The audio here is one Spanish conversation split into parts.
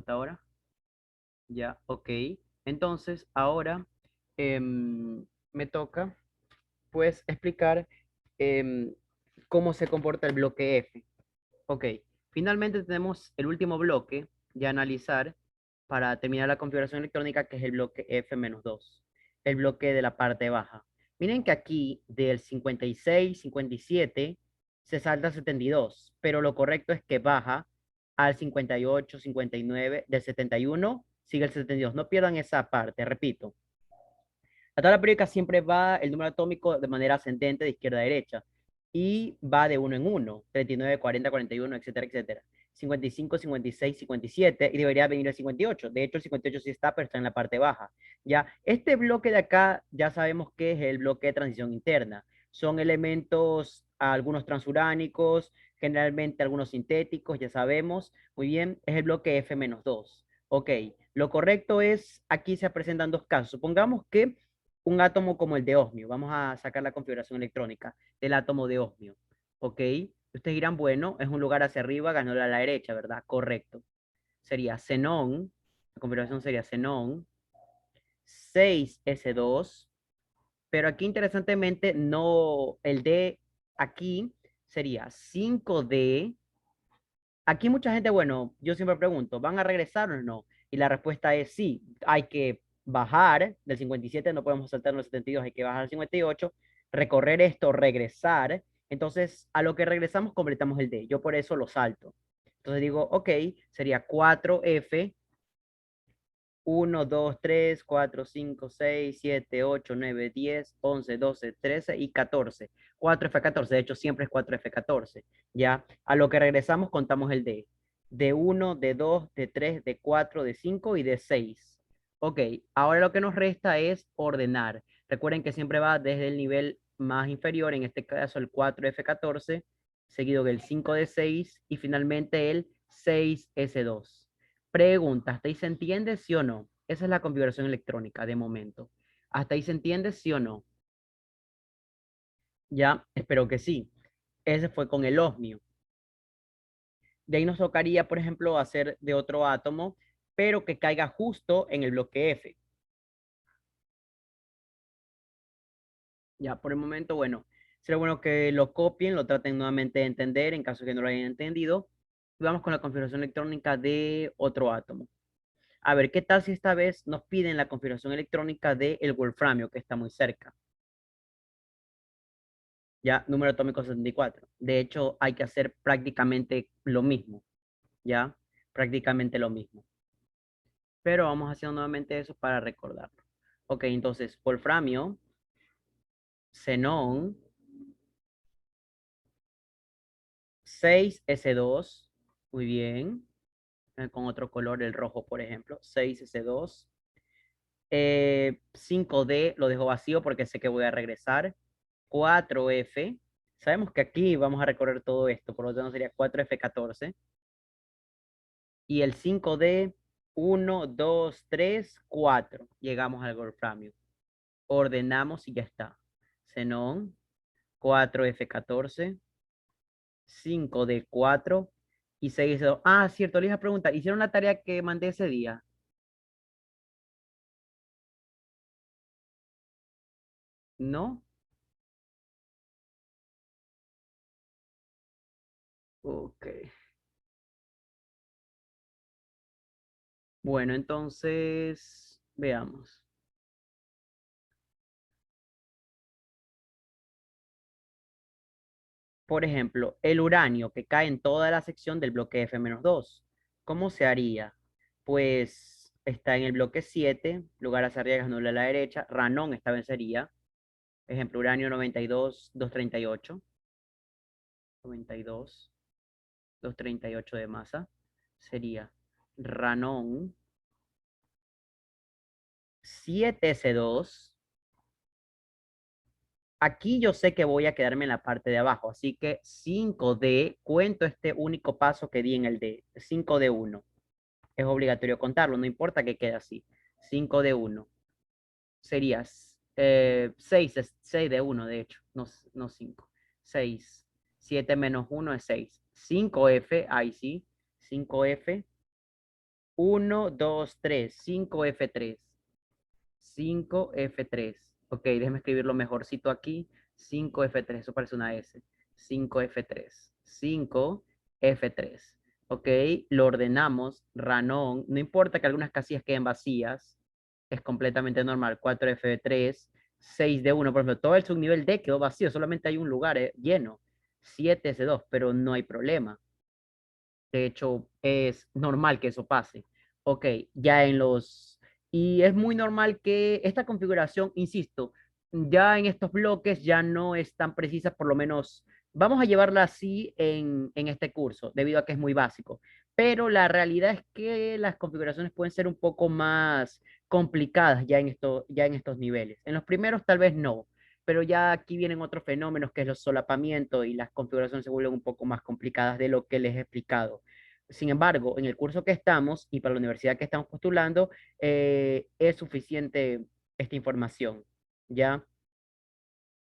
computadora. Ya, ok. Entonces, ahora me toca, pues, explicar em, cómo se comporta el bloque F. Ok, finalmente tenemos el último bloque de analizar para terminar la configuración electrónica, que es el bloque F-2, el bloque de la parte baja. Miren que aquí del 56, 57 se salta a 72, pero lo correcto es que baja al 58, 59, del 71 sigue el 72. No pierdan esa parte, repito. La tabla periódica siempre va el número atómico de manera ascendente de izquierda a derecha y va de uno en uno, 39, 40, 41, etcétera, etcétera. 55, 56, 57 y debería venir el 58. De hecho, el 58 sí está, pero está en la parte baja. Ya, este bloque de acá ya sabemos que es el bloque de transición interna. Son elementos, algunos transuránicos, generalmente algunos sintéticos, ya sabemos. Muy bien, es el bloque F-2. Ok, lo correcto es, aquí se presentan dos casos. Supongamos que un átomo como el de osmio. Vamos a sacar la configuración electrónica del átomo de osmio. ¿Ok? Ustedes dirán, bueno, es un lugar hacia arriba, ganó a la derecha, ¿verdad? Correcto. Sería xenón, la configuración sería xenón, 6s2, pero aquí interesantemente no, el D aquí sería 5D. Aquí mucha gente, bueno, yo siempre pregunto, ¿van a regresar o no? Y la respuesta es sí, hay que bajar del 57, no podemos saltar los 72, hay que bajar al 58, recorrer esto, regresar. Entonces, a lo que regresamos, completamos el D. Yo por eso lo salto. Entonces digo, ok, sería 4F, 1, 2, 3, 4, 5, 6, 7, 8, 9, 10, 11, 12, 13 y 14. 4F14, de hecho siempre es 4F14. ¿Ya? A lo que regresamos contamos el D. D1, D2, D3, D4, D5 y D6. Ok, ahora lo que nos resta es ordenar. Recuerden que siempre va desde el nivel más inferior, en este caso el 4F14, seguido del 5D6 y finalmente el 6S2. Pregunta, ¿hasta ahí se entiende, sí o no? Esa es la configuración electrónica de momento. ¿Hasta ahí se entiende, sí o no? Ya, espero que sí. Ese fue con el osmio. De ahí nos tocaría, por ejemplo, hacer de otro átomo, pero que caiga justo en el bloque F. Ya, por el momento, bueno, será bueno que lo copien, lo traten nuevamente de entender en caso de que no lo hayan entendido. Y vamos con la configuración electrónica de otro átomo. A ver, ¿qué tal si esta vez nos piden la configuración electrónica del wolframio, que está muy cerca? Ya, número atómico 74. De hecho, hay que hacer prácticamente lo mismo, ya, prácticamente lo mismo. Pero vamos haciendo nuevamente eso para recordarlo. Ok, entonces, wolframio, xenón, 6s2, muy bien, con otro color, el rojo, por ejemplo, 6s2. 5D lo dejo vacío porque sé que voy a regresar. 4F, sabemos que aquí vamos a recorrer todo esto, por lo tanto sería 4F14. Y el 5D, 1, 2, 3, 4. Llegamos al wolframio. Ordenamos y ya está. Xenón, 4F14, 5D4 y 6D2. Ah, cierto, les iba a preguntar, ¿hicieron la tarea que mandé ese día? ¿No? Ok. Bueno, entonces, veamos. Por ejemplo, el uranio que cae en toda la sección del bloque F-2. ¿Cómo se haría? Pues está en el bloque 7, lugar hacia arriba, ganarle a la derecha. Ranón esta vez sería, ejemplo, uranio 92, 238, 92, 238 de masa. Sería ranón 7s2. Aquí yo sé que voy a quedarme en la parte de abajo, así que 5D, cuento este único paso que di en el D, 5D1. Es obligatorio contarlo, no importa que quede así. 5 de uno. Sería 6, 6 de uno, de hecho, no 5. 6. 7 menos uno es 6. 5F, ahí sí. 5F. 1, 2, 3, 5F3. 5F3. Ok, déjeme escribirlo mejorcito aquí. 5F3, eso parece una S. 5F3. 5F3. Ok, lo ordenamos. Ranón. No importa que algunas casillas queden vacías. Es completamente normal. 4F3. 6D1. Por ejemplo, todo el subnivel D quedó vacío. Solamente hay un lugar lleno. 7S2, pero no hay problema. De hecho, es normal que eso pase. Ok, ya en los... Y es muy normal que esta configuración, insisto, ya en estos bloques ya no es tan precisa, por lo menos vamos a llevarla así en este curso, debido a que es muy básico. Pero la realidad es que las configuraciones pueden ser un poco más complicadas ya en esto, ya en estos niveles. En los primeros tal vez no, pero ya aquí vienen otros fenómenos que es los solapamientos y las configuraciones se vuelven un poco más complicadas de lo que les he explicado. Sin embargo, en el curso que estamos y para la universidad que estamos postulando, es suficiente esta información, ¿ya?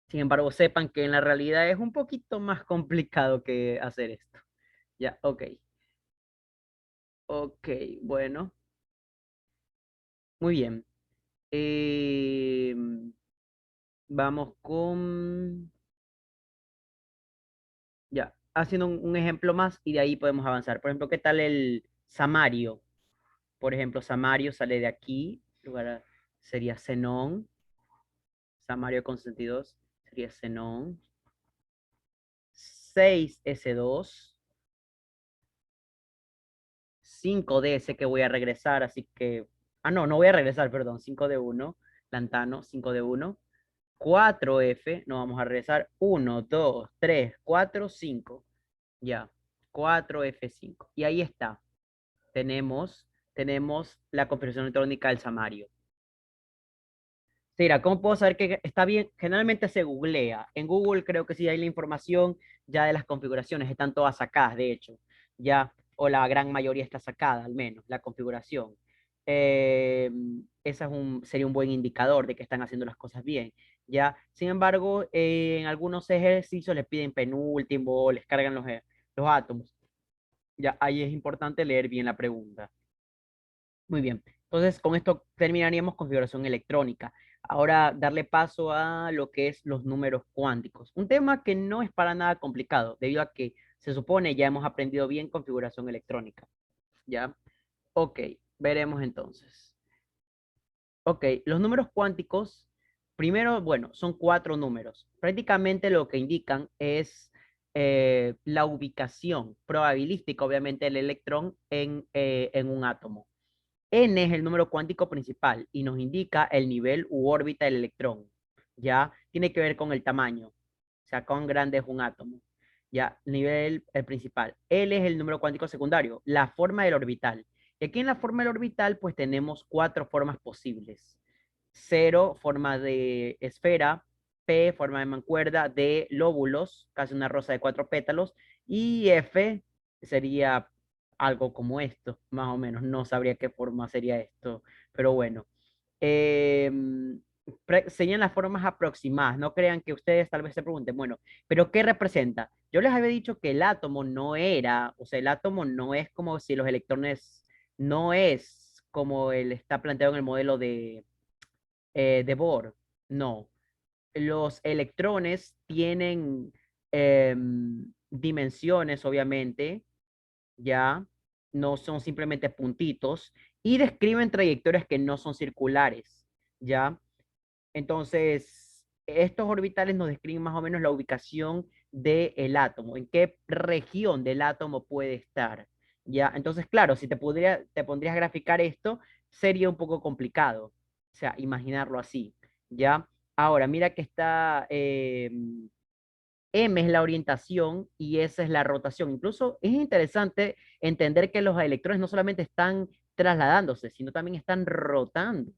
Sin embargo, sepan que en la realidad es un poquito más complicado que hacer esto. Ya, ok. Ok, bueno, muy bien. Eh, vamos con, ya, haciendo un ejemplo más y de ahí podemos avanzar. Por ejemplo, ¿qué tal el samario? Por ejemplo, samario sale de aquí, sería xenón. Samario con 62 sería xenón. 6S2. 5DS que voy a regresar, así que... Ah, no, no voy a regresar, perdón. 5D1. Lantano, 5D1. 4F, no vamos a regresar. 1, 2, 3, 4, 5. Ya. 4F5. Y ahí está. Tenemos la configuración electrónica del samario. Mira, ¿cómo puedo saber que está bien? Generalmente se googlea. En Google creo que sí hay la información ya de las configuraciones, están todas sacadas, de hecho, ya, o la gran mayoría está sacada, al menos, la configuración. Eh, ese sería un buen indicador de que están haciendo las cosas bien, ya. Sin embargo, en algunos ejercicios les piden penúltimo, les cargan los átomos. Ya, ahí es importante leer bien la pregunta. Muy bien. Entonces, con esto terminaríamos configuración electrónica. Ahora, darle paso a lo que es los números cuánticos. Un tema que no es para nada complicado, debido a que se supone ya hemos aprendido bien configuración electrónica. ¿Ya? Ok, veremos entonces. Ok, los números cuánticos, primero, bueno, son cuatro números. Prácticamente lo que indican es la ubicación probabilística, obviamente, del electrón en un átomo. N es el número cuántico principal y nos indica el nivel u órbita del electrón. Ya tiene que ver con el tamaño, o sea, cuán grande es un átomo. Ya, nivel el principal. L es el número cuántico secundario, la forma del orbital. Y aquí en la forma del orbital, pues tenemos cuatro formas posibles. Cero, forma de esfera. P, forma de mancuerda. D, lóbulos, casi una rosa de cuatro pétalos. Y F sería algo como esto, más o menos. No sabría qué forma sería esto, pero bueno. Eh, serían las formas aproximadas. No crean que ustedes tal vez se pregunten, bueno, pero ¿qué representa? Yo les había dicho que el átomo no era, o sea, el átomo no es como si los electrones, no es como él está planteado en el modelo de Bohr. No. Los electrones tienen dimensiones, obviamente, ya no son simplemente puntitos y describen trayectorias que no son circulares, ya. Entonces, estos orbitales nos describen más o menos la ubicación del átomo, en qué región del átomo puede estar, ya. Entonces, claro, si te pondrías a graficar esto, sería un poco complicado, o sea, imaginarlo así, ya. Ahora, mira que está M es la orientación y S es la rotación. Incluso es interesante entender que los electrones no solamente están trasladándose, sino también están rotando,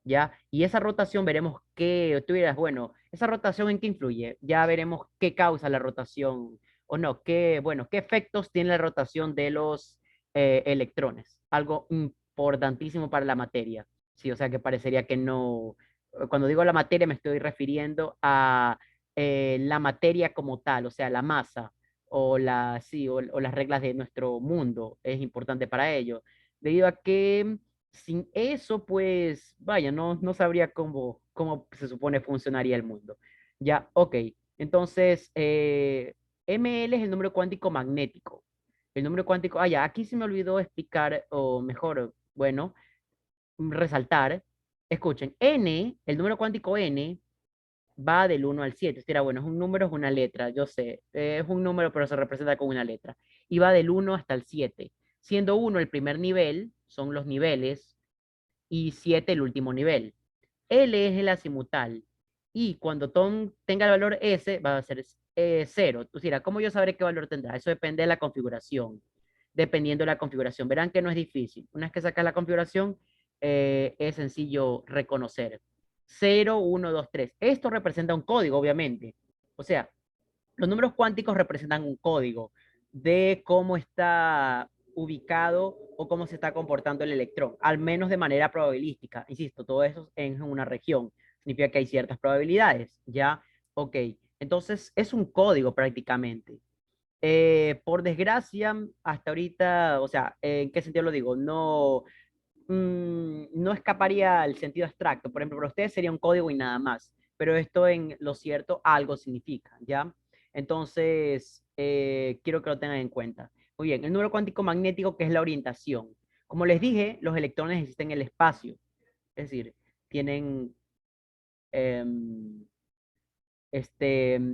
¿ya? Y esa rotación veremos qué, tú dirás, bueno, ¿esa rotación en qué influye? Ya veremos qué causa la rotación o no, qué, bueno, qué efectos tiene la rotación de los electrones. Algo importantísimo para la materia, ¿sí? O sea que parecería que no, cuando digo la materia me estoy refiriendo a la materia como tal, o sea, la masa o, sí, o las reglas de nuestro mundo es importante para ello. debido a que sin eso, pues, vaya, no sabría cómo se supone funcionaría el mundo. Ya, ok. Entonces, ML es el número cuántico magnético. El número cuántico, ya, aquí se me olvidó explicar, o mejor, bueno, resaltar. Escuchen, N, el número cuántico N, va del 1 al 7. Mira, bueno, es un número, es una letra, yo sé, es un número, pero se representa con una letra. Y va del 1 hasta el 7, siendo 1 el primer nivel, son los niveles, y 7 el último nivel. L es el azimutal, y cuando tenga el valor S, va a ser 0. Tú dirás, ¿cómo yo sabré qué valor tendrá? Eso depende de la configuración. Dependiendo de la configuración. Verán que no es difícil. Una vez que sacas la configuración, es sencillo reconocer. 0, 1, 2, 3. Esto representa un código, obviamente. O sea, los números cuánticos representan un código de cómo está ubicado o cómo se está comportando el electrón, al menos de manera probabilística. Insisto, todo eso en una región. Significa que hay ciertas probabilidades, ¿ya? Ok, entonces es un código prácticamente. Por desgracia, hasta ahorita, o sea, ¿en qué sentido lo digo? No escaparía al sentido abstracto. Por ejemplo, para ustedes sería un código y nada más, pero esto en lo cierto algo significa, ¿ya? Entonces, quiero que lo tengan en cuenta. Muy bien, el número cuántico magnético, que es la orientación. Como les dije, los electrones existen en el espacio, es decir, tienen em,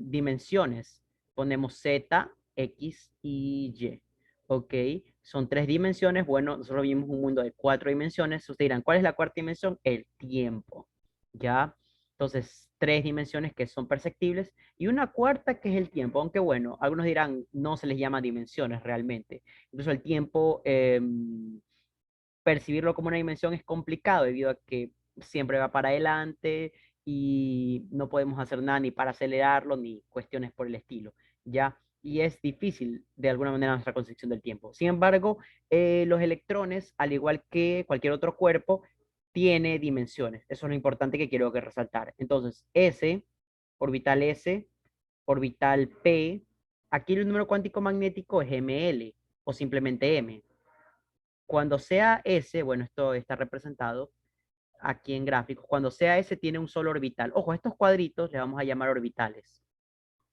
dimensiones. Ponemos Z, X y Y. ¿Ok? Son tres dimensiones. Bueno, nosotros vimos un mundo de cuatro dimensiones. Ustedes dirán, ¿cuál es la cuarta dimensión? El tiempo. ¿Ya? Entonces, tres dimensiones que son perceptibles y una cuarta que es el tiempo. Aunque bueno, algunos dirán, no se les llama dimensiones realmente. Incluso el tiempo, percibirlo como una dimensión es complicado debido a que siempre va para adelante y no podemos hacer nada ni para acelerarlo ni cuestiones por el estilo, ¿ya? Y es difícil de alguna manera nuestra concepción del tiempo. Sin embargo, los electrones, al igual que cualquier otro cuerpo, tiene dimensiones. Eso es lo importante que quiero que resaltar. Entonces, S, orbital P, aquí el número cuántico magnético es ML o simplemente M. Cuando sea S, bueno, esto está representado aquí en gráficos, cuando sea S tiene un solo orbital. Ojo, estos cuadritos le vamos a llamar orbitales.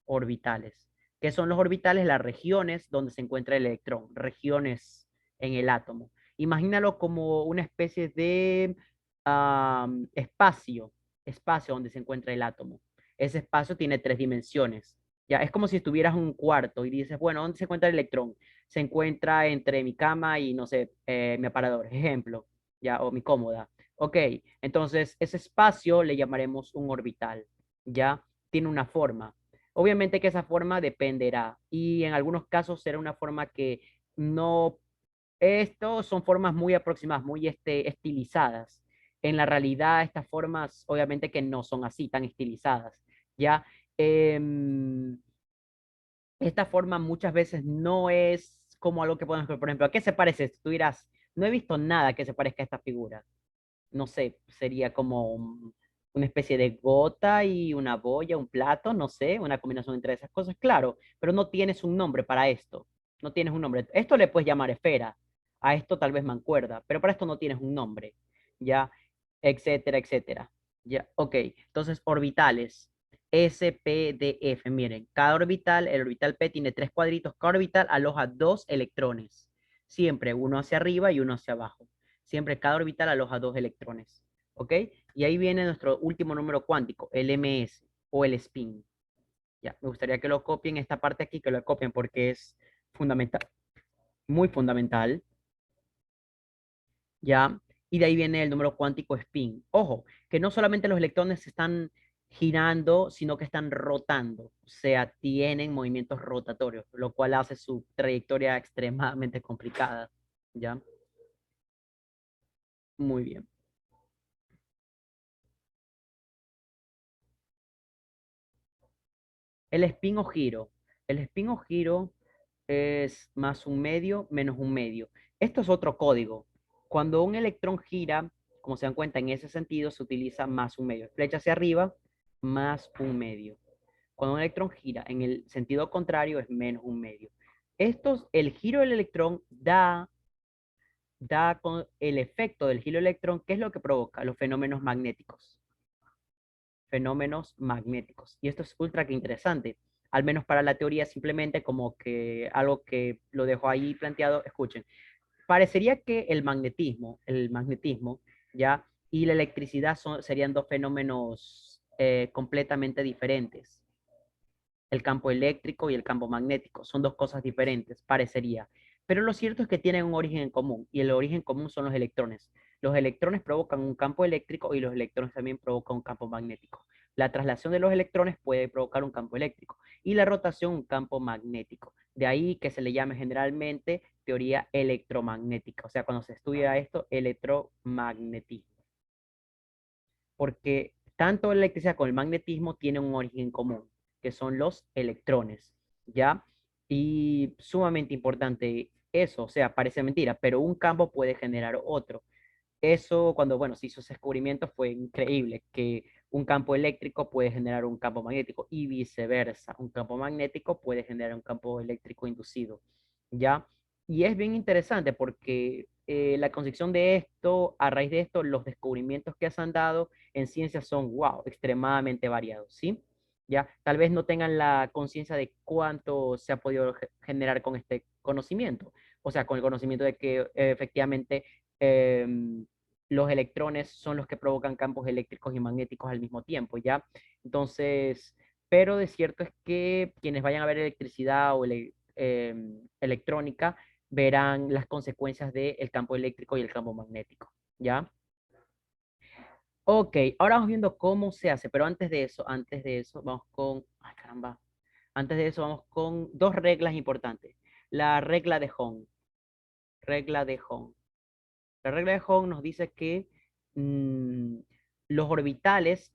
Orbitales. ¿Qué son los orbitales? Las regiones donde se encuentra el electrón, regiones en el átomo. Imagínalo como una especie de espacio, espacio donde se encuentra el átomo. Ese espacio tiene tres dimensiones. Ya, es como si estuvieras en un cuarto y dices, bueno, ¿dónde se encuentra el electrón? Se encuentra entre mi cama y, no sé, mi aparador, ejemplo, ya, o mi cómoda. Ok, entonces ese espacio le llamaremos un orbital, ya, tiene una forma. Obviamente que esa forma dependerá y en algunos casos será una forma que no, estos son formas muy aproximadas, muy estilizadas. En la realidad, estas formas obviamente que no son así, tan estilizadas, ¿ya? Em, esta forma muchas veces no es como algo que podemos ver. Por ejemplo, ¿a qué se parece esto? Tú dirás, no he visto nada que se parezca a esta figura. No sé, sería como una especie de gota y una boya, un plato, no sé, una combinación entre esas cosas, claro, pero no tienes un nombre para esto. No tienes un nombre. Esto le puedes llamar esfera, a esto tal vez mancuerda, pero para esto no tienes un nombre, ya, etcétera, etcétera. Ya, ok, entonces orbitales. S, P, D, F. Miren, cada orbital, el orbital P tiene tres cuadritos. Cada orbital aloja dos electrones. Siempre uno hacia arriba y uno hacia abajo. Siempre cada orbital aloja dos electrones. ¿Ok? Y ahí viene nuestro último número cuántico, el ms o el spin. Ya, me gustaría que lo copien esta parte aquí, que lo copien porque es fundamental, muy fundamental. Ya, y de ahí viene el número cuántico spin. Ojo, que no solamente los electrones se están girando, sino que están rotando. O sea, tienen movimientos rotatorios, lo cual hace su trayectoria extremadamente complicada. ¿Ya? Muy bien. El spin o giro. El spin o giro es más un medio menos un medio. Esto es otro código. Cuando un electrón gira, como se dan cuenta, en ese sentido se utiliza más un medio. Flecha hacia arriba, más un medio. Cuando un electrón gira en el sentido contrario, es menos un medio. El giro del electrón da da con el efecto del giro electrón, ¿qué es lo que provoca? Los fenómenos magnéticos. Fenómenos magnéticos. Y esto es ultra que interesante, al menos para la teoría, simplemente como que algo que lo dejo ahí planteado. Escuchen, parecería que el magnetismo, ¿ya? Y la electricidad serían dos fenómenos completamente diferentes. El campo eléctrico y el campo magnético son dos cosas diferentes, parecería. Pero lo cierto es que tienen un origen en común, y el origen común son los electrones. Los electrones provocan un campo eléctrico y los electrones también provocan un campo magnético. La traslación de los electrones puede provocar un campo eléctrico y la rotación un campo magnético. De ahí que se le llame generalmente teoría electromagnética. O sea, cuando se estudia esto, electromagnetismo, porque tanto la electricidad como el magnetismo tienen un origen común, que son los electrones, ¿ya? Y sumamente importante eso, o sea, parece mentira, pero un campo puede generar otro. Eso, cuando, bueno, se hizo ese descubrimiento, fue increíble, que un campo eléctrico puede generar un campo magnético y viceversa. Un campo magnético puede generar un campo eléctrico inducido, ¿ya? Y es bien interesante porque la concepción de esto, a raíz de esto, los descubrimientos que se han dado en ciencia son, wow, extremadamente variados, ¿sí? Ya, tal vez no tengan la conciencia de cuánto se ha podido generar con este conocimiento, o sea, con el conocimiento de que efectivamente em, los electrones son los que provocan campos eléctricos y magnéticos al mismo tiempo, ¿ya? Entonces, pero de cierto es que quienes vayan a ver electricidad o electrónica verán las consecuencias del campo eléctrico y el campo magnético, ¿ya? Ok, ahora vamos viendo cómo se hace, pero antes de eso, vamos con, ay caramba, antes de eso vamos con dos reglas importantes. La regla de Hong, regla de Hong. La regla de Hong nos dice que mm, los orbitales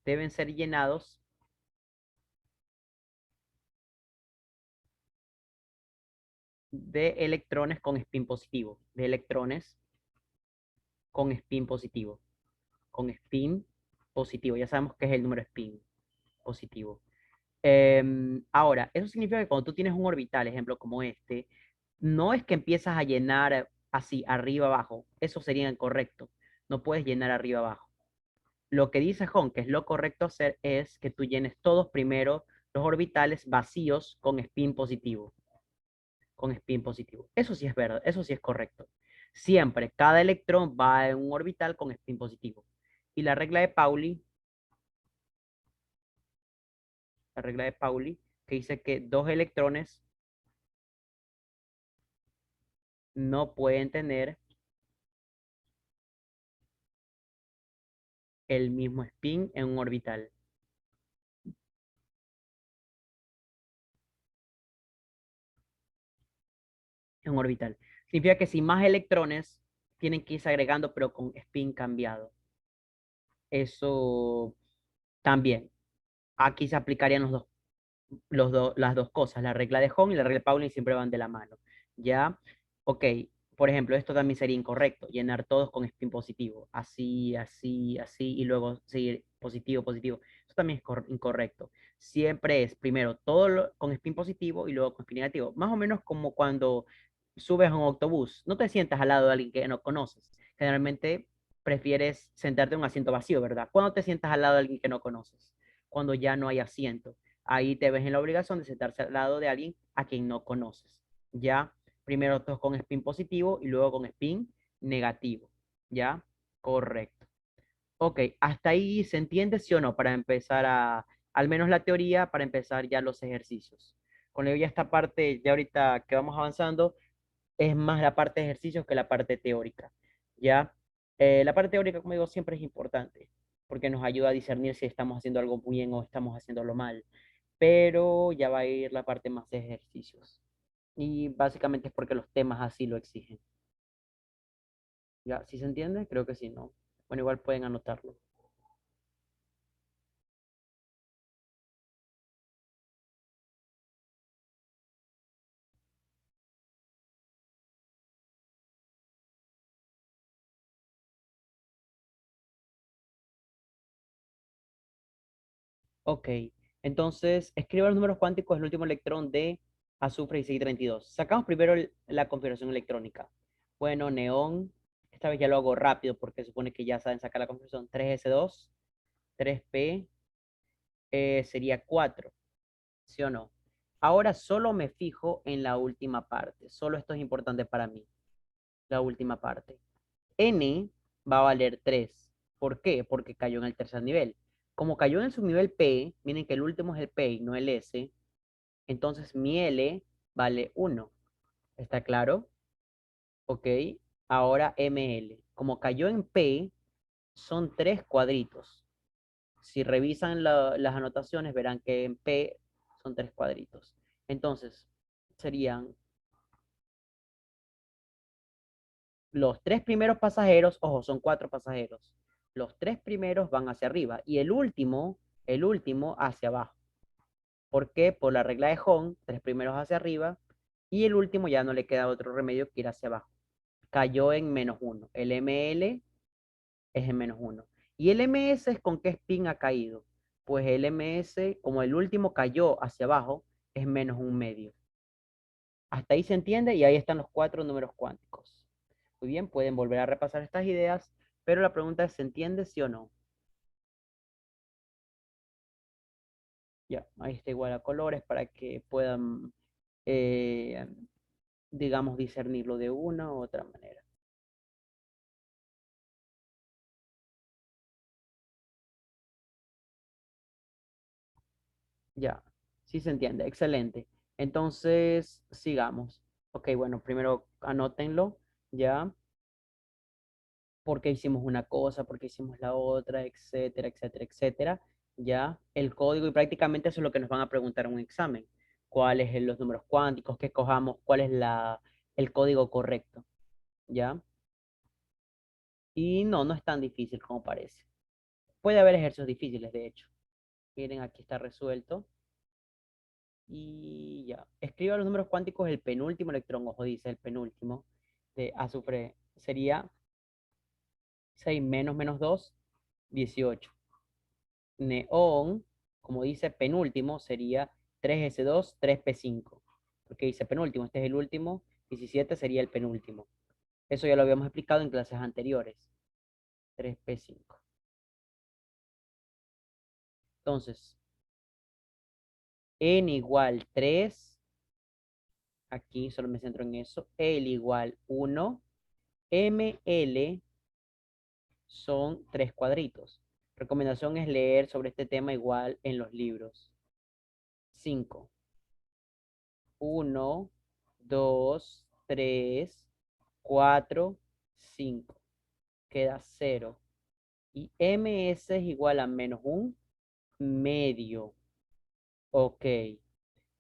deben ser llenados de electrones con spin positivo, de electrones con spin positivo, con spin positivo. Ya sabemos que es el número spin positivo. Ahora, eso significa que cuando tú tienes un orbital, ejemplo como este, no es que empiezas a llenar así, arriba abajo. Eso sería incorrecto. No puedes llenar arriba abajo. Lo que dice Hong, que es lo correcto hacer, es que tú llenes todos primero los orbitales vacíos con spin positivo. Con spin positivo. Eso sí es verdad, eso sí es correcto. Siempre, cada electrón va en un orbital con spin positivo. Y la regla de Pauli, que dice que dos electrones no pueden tener el mismo spin en un orbital. En un orbital. Significa que si más electrones tienen que irse agregando, pero con spin cambiado. Eso también. Aquí se aplicarían las dos cosas, la regla de Hong y la regla de Pauling siempre van de la mano. ¿Ya? Ok, por ejemplo, esto también sería incorrecto, llenar todos con spin positivo, así, así, así, y luego seguir positivo, positivo. Eso también es incorrecto. Siempre es primero todo con spin positivo y luego con spin negativo. Más o menos como cuando subes a un autobús, no te sientas al lado de alguien que no conoces. Generalmente prefieres sentarte en un asiento vacío, ¿verdad? ¿Cuándo te sientas al lado de alguien que no conoces? Cuando ya no hay asiento. Ahí te ves en la obligación de sentarse al lado de alguien a quien no conoces. ¿Ya? Primero todos con spin positivo y luego con spin negativo. ¿Ya? Correcto. Ok, hasta ahí se entiende, sí o no, para empezar al menos la teoría, para empezar ya los ejercicios. Con ello ya esta parte, ya ahorita que vamos avanzando, es más la parte de ejercicios que la parte teórica. ¿Ya? La parte teórica, como digo, siempre es importante, porque nos ayuda a discernir si estamos haciendo algo bien o estamos haciéndolo mal, pero ya va a ir la parte más de ejercicios. Y básicamente es porque los temas así lo exigen. ¿Ya? ¿Sí se entiende? Creo que sí, ¿no? Bueno, igual pueden anotarlo. Ok, entonces escriba los números cuánticos del último electrón de azufre 1632. Sacamos primero la configuración electrónica. Bueno, neón, esta vez ya lo hago rápido porque supone que ya saben sacar la configuración. 3s2, 3p, sería 4, ¿sí o no? Ahora solo me fijo en la última parte. Solo esto es importante para mí, la última parte. N va a valer 3. ¿Por qué? Porque cayó en el tercer nivel. Como cayó en el subnivel P, miren que el último es el P y no el S, entonces mi L vale 1. ¿Está claro? Ok. Ahora ML. Como cayó en P, son 3 cuadritos. Si revisan las anotaciones, verán que en P son 3 cuadritos. Entonces, serían los 3 primeros pasajeros, ojo, son 4 pasajeros. Los 3 primeros van hacia arriba y el último hacia abajo. ¿Por qué? Por la regla de Hom, 3 primeros hacia arriba y el último ya no le queda otro remedio que ir hacia abajo. Cayó en -1. El ML es en -1. ¿Y el MS es con qué spin ha caído? Pues el MS, como el último cayó hacia abajo, es -1/2. Hasta ahí se entiende y ahí están los 4 números cuánticos. Muy bien, pueden volver a repasar estas ideas, pero la pregunta es, ¿se entiende sí o no? Ya, ahí está igual a colores para que puedan, eh, digamos, discernirlo de una u otra manera. Ya, sí se entiende, excelente. Entonces, sigamos. Ok, bueno, primero anótenlo, ya, porque hicimos una cosa, porque hicimos la otra, etcétera, etcétera, etcétera. Ya, el código y prácticamente eso es lo que nos van a preguntar en un examen. ¿Cuáles son los números cuánticos que escojamos? ¿Cuál es el código correcto? ¿Ya? Y no, no es tan difícil como parece. Puede haber ejercicios difíciles, de hecho. Miren, aquí está resuelto. Y ya. Escriba los números cuánticos del penúltimo electrón. Ojo, dice el penúltimo de azufre. Sería 6 menos menos 2, 18. Neón, como dice penúltimo, sería 3s2, 3p5. Porque dice penúltimo, este es el último. 17 sería el penúltimo. Eso ya lo habíamos explicado en clases anteriores. 3p5. Entonces, n igual 3. Aquí solo me centro en eso. L igual 1. ML son 3 cuadritos. Recomendación es leer sobre este tema igual en los libros. 5. 1, 2, 3, 4, 5. Queda 0. Y MS es igual a -1/2. Ok.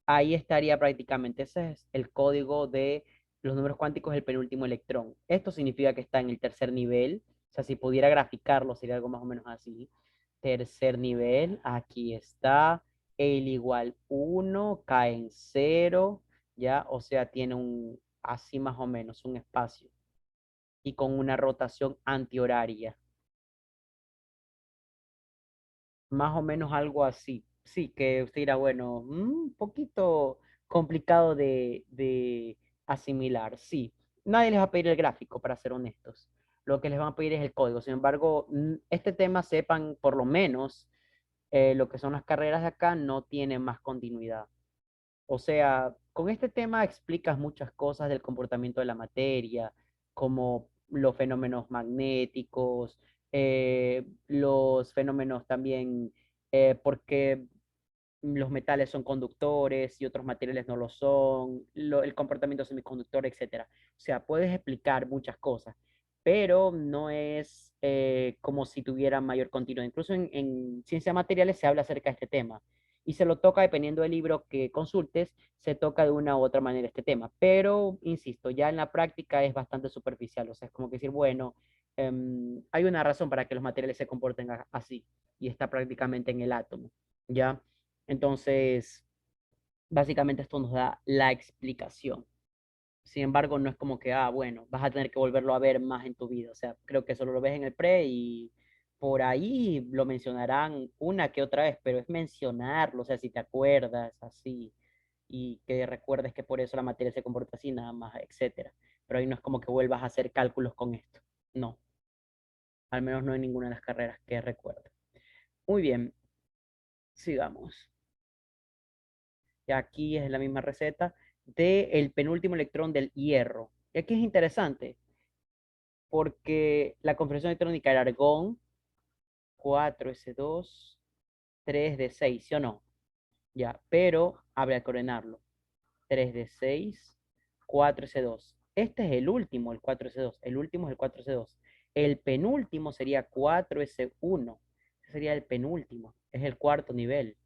Ahí estaría prácticamente. Ese es el código de los números cuánticos del penúltimo electrón. Esto significa que está en el tercer nivel. O sea, si pudiera graficarlo, sería algo más o menos así. Tercer nivel, aquí está. El igual 1 cae en 0, ¿ya? O sea, tiene así más o menos, un espacio. Y con una rotación antihoraria. Más o menos algo así. Sí, que usted dirá, bueno, un poquito complicado de asimilar. Sí, nadie les va a pedir el gráfico, para ser honestos. Lo que les van a pedir es el código. Sin embargo, este tema sepan por lo menos lo que son las carreras de acá no tienen más continuidad. O sea, con este tema explicas muchas cosas del comportamiento de la materia, como los fenómenos magnéticos, los fenómenos también, porque los metales son conductores y otros materiales no lo son, el comportamiento semiconductor, etcétera. O sea, puedes explicar muchas cosas, pero no es como si tuviera mayor continuidad. Incluso en ciencias materiales se habla acerca de este tema y se lo toca, dependiendo del libro que consultes, se toca de una u otra manera este tema. Pero, insisto, ya en la práctica es bastante superficial. O sea, es como que decir, bueno, hay una razón para que los materiales se comporten así y está prácticamente en el átomo, ¿ya? Entonces, básicamente esto nos da la explicación. Sin embargo, no es como que, bueno, vas a tener que volverlo a ver más en tu vida. O sea, creo que solo lo ves en el pre y por ahí lo mencionarán una que otra vez, pero es mencionarlo, o sea, si te acuerdas, así. y que recuerdes que por eso la materia se comporta así, nada más, etcétera. Pero ahí no es como que vuelvas a hacer cálculos con esto. No, al menos no en ninguna de las carreras que recuerdo. Muy bien, sigamos. Y aquí es la misma receta del penúltimo electrón del hierro. Y aquí es interesante porque la configuración electrónica era argón 4s2 3d6, ¿sí o no? Ya, pero habría que ordenarlo. 3d6 4s2. Este es el último, el 4s2. El último es el 4s2. El penúltimo sería 4s1. Ese sería el penúltimo. Es el cuarto nivel.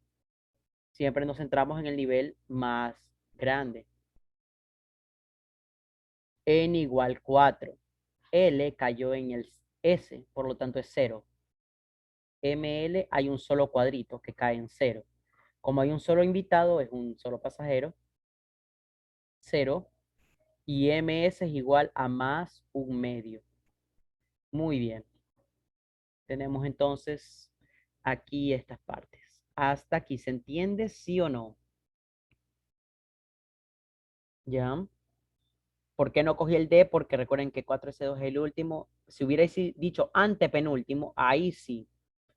Siempre nos centramos en el nivel más grande. N igual 4. L cayó en el S, por lo tanto es 0. ML hay un solo cuadrito que cae en 0. Como hay un solo invitado, es un solo pasajero, 0. Y MS es igual a más un medio. Muy bien. Tenemos entonces aquí estas partes. Hasta aquí, ¿se entiende sí o no? ¿Ya? ¿Por qué no cogí el D? Porque recuerden que 4S2 es el último. Si hubierais dicho antepenúltimo, ahí sí.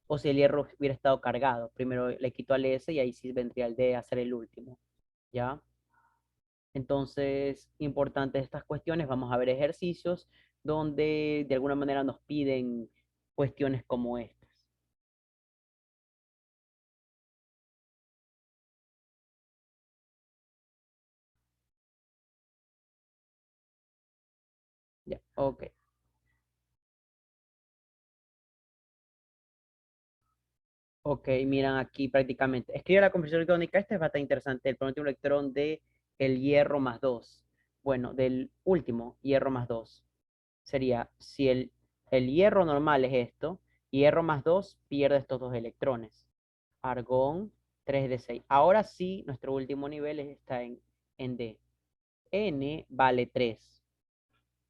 O si el hierro hubiera estado cargado. Primero le quito al S y ahí sí vendría el D a ser el último. ¿Ya? Entonces, importantes estas cuestiones. Vamos a ver ejercicios donde de alguna manera nos piden cuestiones como estas. Ya, ok. Ok, miran aquí prácticamente. Escribe la conversión electrónica. Este es bastante interesante. El penúltimo electrón de el hierro más 2. Bueno, del último, hierro más 2. Sería, si el hierro normal es esto, hierro más 2 pierde estos dos electrones. Argón 3d6. Ahora sí, nuestro último nivel está en D. N vale 3.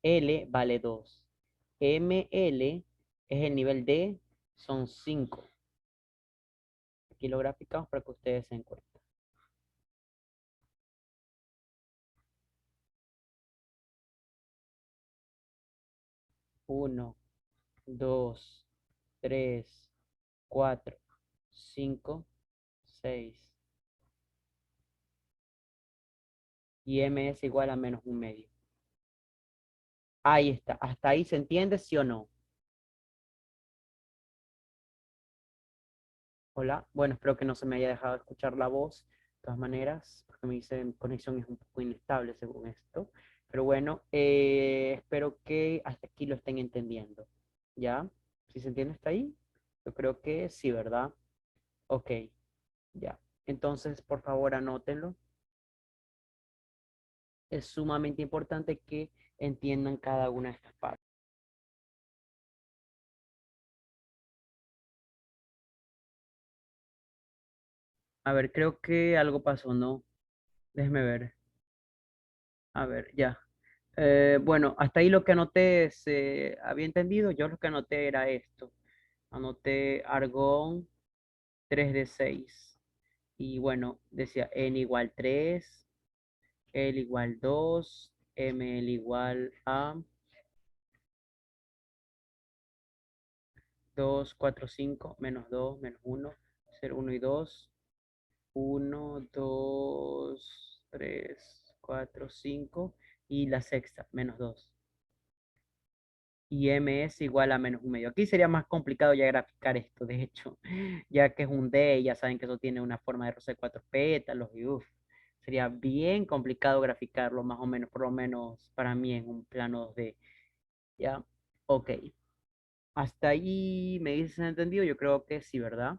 L vale 2. ML es el nivel D, son 5. Aquí lo graficamos para que ustedes se encuentren. 1, 2, 3, 4, 5, 6. Y M es igual a menos un medio. Ahí está. ¿Hasta ahí se entiende, sí o no? Hola. Bueno, espero que no se me haya dejado escuchar la voz. De todas maneras, porque me dice mi conexión es un poco inestable según esto. Pero bueno, espero que hasta aquí lo estén entendiendo. ¿Ya? ¿Sí se entiende hasta ahí? Yo creo que sí, ¿verdad? Ok, ya. Entonces, por favor, anótenlo. Es sumamente importante que entiendan cada una de estas partes. A ver, creo que algo pasó, ¿no? Déjeme ver. A ver, ya. Bueno, hasta ahí lo que anoté se había entendido. Yo lo que anoté era esto. Anoté argón 3d6. Y bueno, decía n igual 3, L igual 2, ML igual a 2, 4, 5, menos 2, menos 1, 0, 1 y 2. 1, 2, 3, 4, 5 y la sexta, menos 2. Y M es igual a menos un medio. Aquí sería más complicado ya graficar esto, de hecho, ya que es un D, ya saben que eso tiene una forma de rosa de cuatro pétalos y uff, sería bien complicado graficarlo más o menos, por lo menos para mí en un plano 2D. ¿Ya? Ok. Hasta ahí me dices entendido, yo creo que sí, ¿verdad?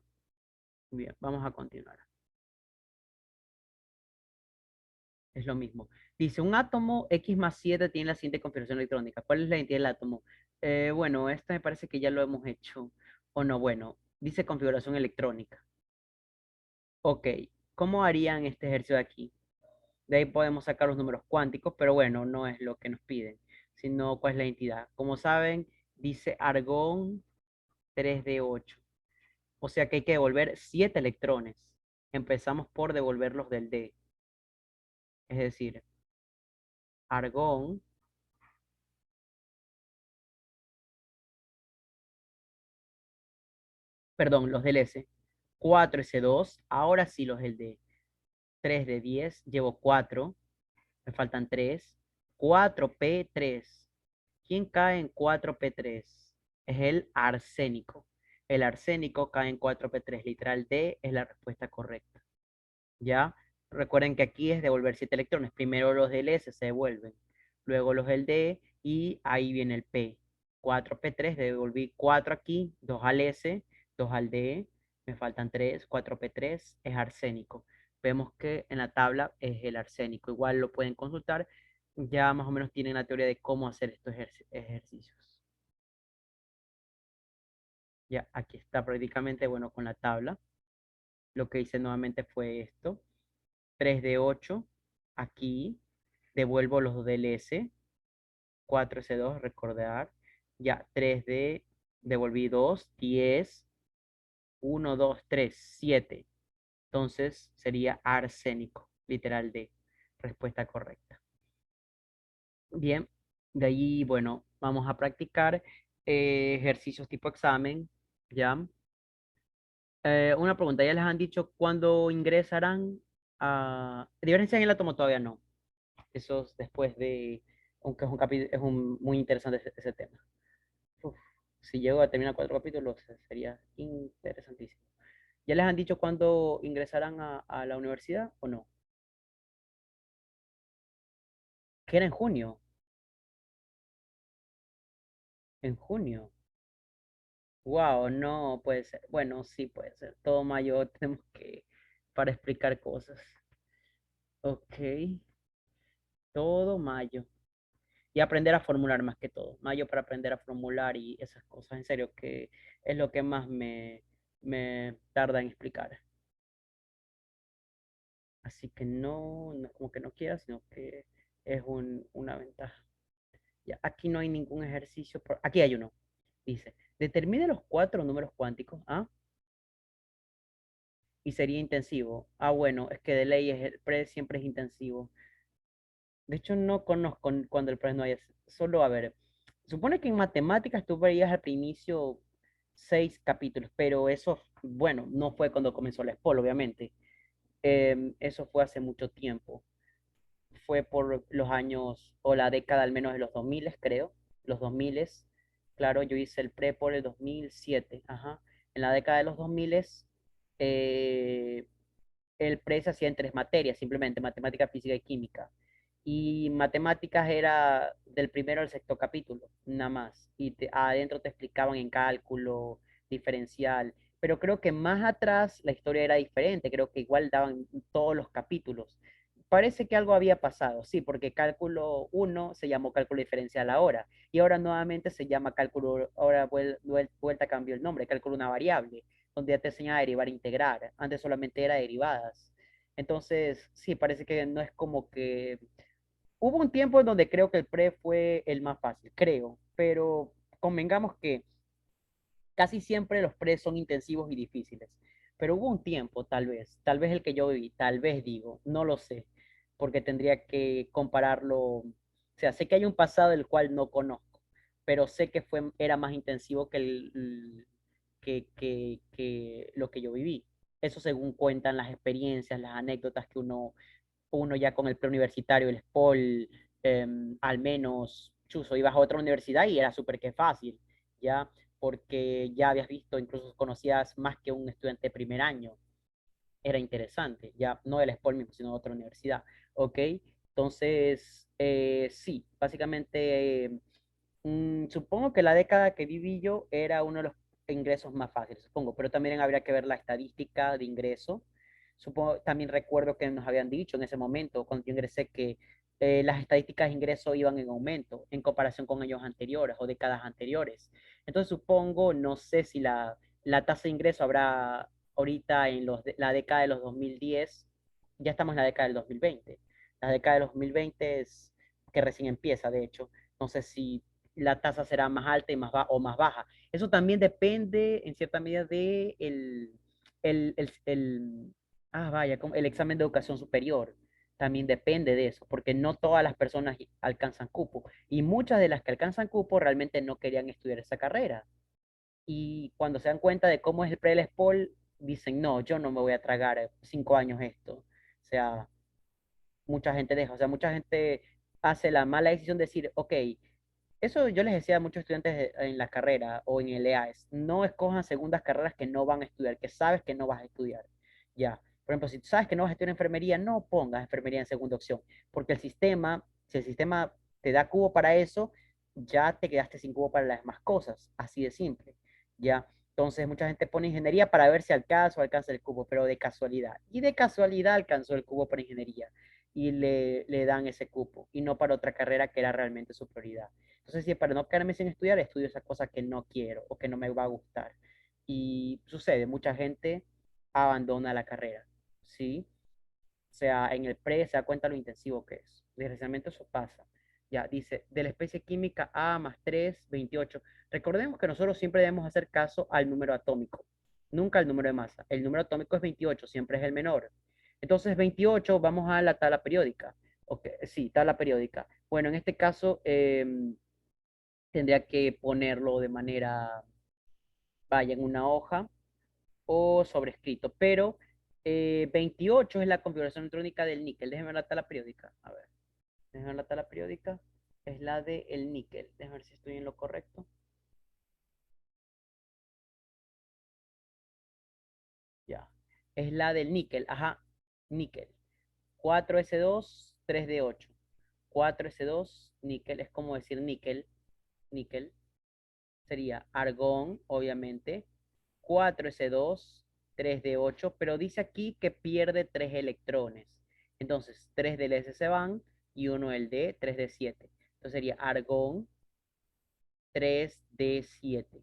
Bien, vamos a continuar. Es lo mismo. Dice, un átomo X más 7 tiene la siguiente configuración electrónica. ¿Cuál es la identidad del átomo? Bueno, esta me parece que ya lo hemos hecho. O no, bueno, dice configuración electrónica. Ok, ¿cómo harían este ejercicio de aquí? De ahí podemos sacar los números cuánticos, pero bueno, no es lo que nos piden, sino cuál es la identidad. Como saben, dice argón 3d8. O sea que hay que devolver 7 electrones. Empezamos por devolverlos del D. Es decir, argón, perdón, los del S, 4S2, ahora sí los del D, 3D10, llevo 4, me faltan 3, 4P3. ¿Quién cae en 4P3? Es el arsénico. El arsénico cae en 4P3, literal D es la respuesta correcta. ¿Ya? Recuerden que aquí es devolver 7 electrones. Primero los del S se devuelven, luego los del D y ahí viene el P. 4P3, devolví 4 aquí, 2 al S, 2 al D, me faltan 3, 4P3 es arsénico. Vemos que en la tabla es el arsénico. Igual lo pueden consultar, ya más o menos tienen la teoría de cómo hacer estos ejercicios. Ya, aquí está prácticamente, bueno, con la tabla. Lo que hice nuevamente fue esto. 3 de 8 aquí, devuelvo los del S, 4S2 recordar, ya 3D, devolví 2 10 1 2 3 7, entonces sería arsénico, literal D, respuesta correcta. Bien, de ahí, bueno, vamos a practicar ejercicios tipo examen, ¿ya? Una pregunta, ¿ya les han dicho cuándo ingresarán a... ¿Diferencia en el átomo todavía no? Eso es después de, aunque es un capítulo, muy interesante ese tema. Uf, si llego a terminar 4 capítulos, sería interesantísimo. ¿Ya les han dicho cuándo ingresarán a la universidad o no? Que era en junio. En junio. Wow, no puede ser. Bueno, sí puede ser. Todo mayo tenemos que, para explicar cosas. Ok, todo mayo. Y aprender a formular más que todo. Mayo para aprender a formular y esas cosas. En serio, que es lo que más me tarda en explicar. Así que no, no es como que no quiera, sino que es una ventaja. Ya, aquí no hay ningún ejercicio. Aquí hay uno. Dice, determine los 4 números cuánticos. ¿Ah? Y sería intensivo. Ah, bueno, es que de ley el pre siempre es intensivo. De hecho, no conozco cuando el pre no hay. Solo, a ver, supone que en matemáticas tú veías al inicio 6 capítulos, pero eso, bueno, no fue cuando comenzó la escuela, obviamente. Eso fue hace mucho tiempo. Fue por los años, o la década al menos de los 2000, creo. Los 2000, claro, yo hice el pre por el 2007, ajá. En la década de los 2000, eh, el pre se hacía en 3 materias, simplemente matemática, física y química. Y matemáticas era del primero al sexto capítulo, nada más. Y adentro te explicaban en cálculo diferencial. Pero creo que más atrás la historia era diferente, creo que igual daban todos los capítulos. Parece que algo había pasado, sí, porque cálculo uno se llamó cálculo diferencial ahora, y ahora nuevamente se llama cálculo, ahora vuelta cambió el nombre, cálculo una variable, donde ya te enseña a derivar e integrar. Antes solamente era derivadas. Entonces, sí, parece que no es como que... Hubo un tiempo en donde creo que el pre fue el más fácil, creo, pero convengamos que casi siempre los pre son intensivos y difíciles. Pero hubo un tiempo, tal vez el que yo viví, tal vez digo, no lo sé, porque tendría que compararlo. O sea, sé que hay un pasado del cual no conozco, pero sé que era más intensivo que, que lo que yo viví. Eso según cuentan las experiencias, las anécdotas que uno ya con el preuniversitario, el SPOL, al menos, chuzo, ibas a otra universidad y era súper que fácil, ¿ya? Porque ya habías visto, incluso conocías más que un estudiante de primer año. Era interesante, ya no el SPOL mismo, sino de otra universidad, ¿ok? Entonces, sí, básicamente, supongo que la década que viví yo era uno de los ingresos más fáciles, supongo, pero también habría que ver la estadística de ingreso. Supongo, también recuerdo que nos habían dicho en ese momento, cuando yo ingresé, que las estadísticas de ingreso iban en aumento en comparación con años anteriores o décadas anteriores. Entonces supongo, no sé si la tasa de ingreso habrá ahorita en la década de los 2010, ya estamos en la década del 2020. La década de los 2020 es que recién empieza, de hecho. No sé si la tasa será más alta y o más baja. Eso también depende en cierta medida de el, vaya, el examen de educación superior. también depende de eso, porque no todas las personas alcanzan cupo. Y muchas de las que alcanzan cupo realmente no querían estudiar esa carrera. Y cuando se dan cuenta de cómo es el pre-SPOL, dicen, no, yo no me voy a tragar 5 años esto. O sea, mucha gente deja, o sea, mucha gente hace la mala decisión de decir, ok, eso yo les decía a muchos estudiantes en la carrera o en el EAES, no escojan segundas carreras que no van a estudiar, que sabes que no vas a estudiar. Ya, por ejemplo, si tú sabes que no vas a estudiar enfermería, no pongas enfermería en segunda opción, porque el sistema, si el sistema te da cubo para eso, ya te quedaste sin cubo para las demás cosas, así de simple. Ya, entonces mucha gente pone ingeniería para ver si alcanza o alcanza el cubo, pero de casualidad. Y de casualidad alcanzó el cubo para ingeniería y le dan ese cupo y no para otra carrera que era realmente su prioridad. Entonces, si para no quedarme sin estudiar, estudio esa cosa que no quiero o que no me va a gustar. Y sucede, mucha gente abandona la carrera, ¿sí? O sea, en el pre se da cuenta lo intensivo que es. Desgraciadamente eso pasa. Ya, dice, de la especie química A más 3 28. Recordemos que nosotros siempre debemos hacer caso al número atómico, nunca al número de masa. El número atómico es 28, siempre es el menor. Entonces, 28, vamos a la tabla periódica. Ok, sí, tabla periódica. Bueno, en este caso, tendría que ponerlo de manera, vaya, en una hoja o sobrescrito, pero 28 es la configuración electrónica del níquel. Déjenme ver la tabla periódica. A ver, déjenme ver la tabla periódica. Es la del níquel. Déjenme ver si estoy en lo correcto. Ya. Es la del níquel. Ajá, níquel. 4S2, 3D8. 4S2, níquel. Es como decir níquel. Níquel. Sería argón, obviamente. 4S2, 3D8, pero dice aquí que pierde 3 electrones. Entonces, 3 del S se van y uno el D, 3D7. Entonces sería argón 3D7.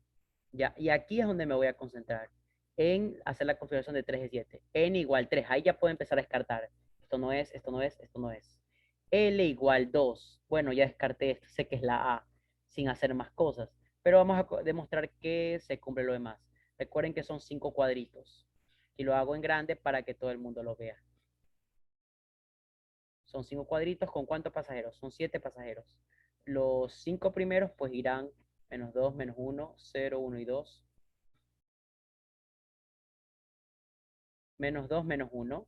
Ya, y aquí es donde me voy a concentrar, en hacer la configuración de 3D7. N igual 3, ahí ya puedo empezar a descartar. Esto no es, esto no es, esto no es. L igual 2. Bueno, ya descarté esto, sé que es la A, sin hacer más cosas. Pero vamos a demostrar que se cumple lo demás. Recuerden que son 5 cuadritos. Y lo hago en grande para que todo el mundo lo vea. Son 5 cuadritos con ¿cuántos pasajeros? Son 7 pasajeros. Los 5 primeros pues irán -2, -1, 0, 1 y 2. -2, -1.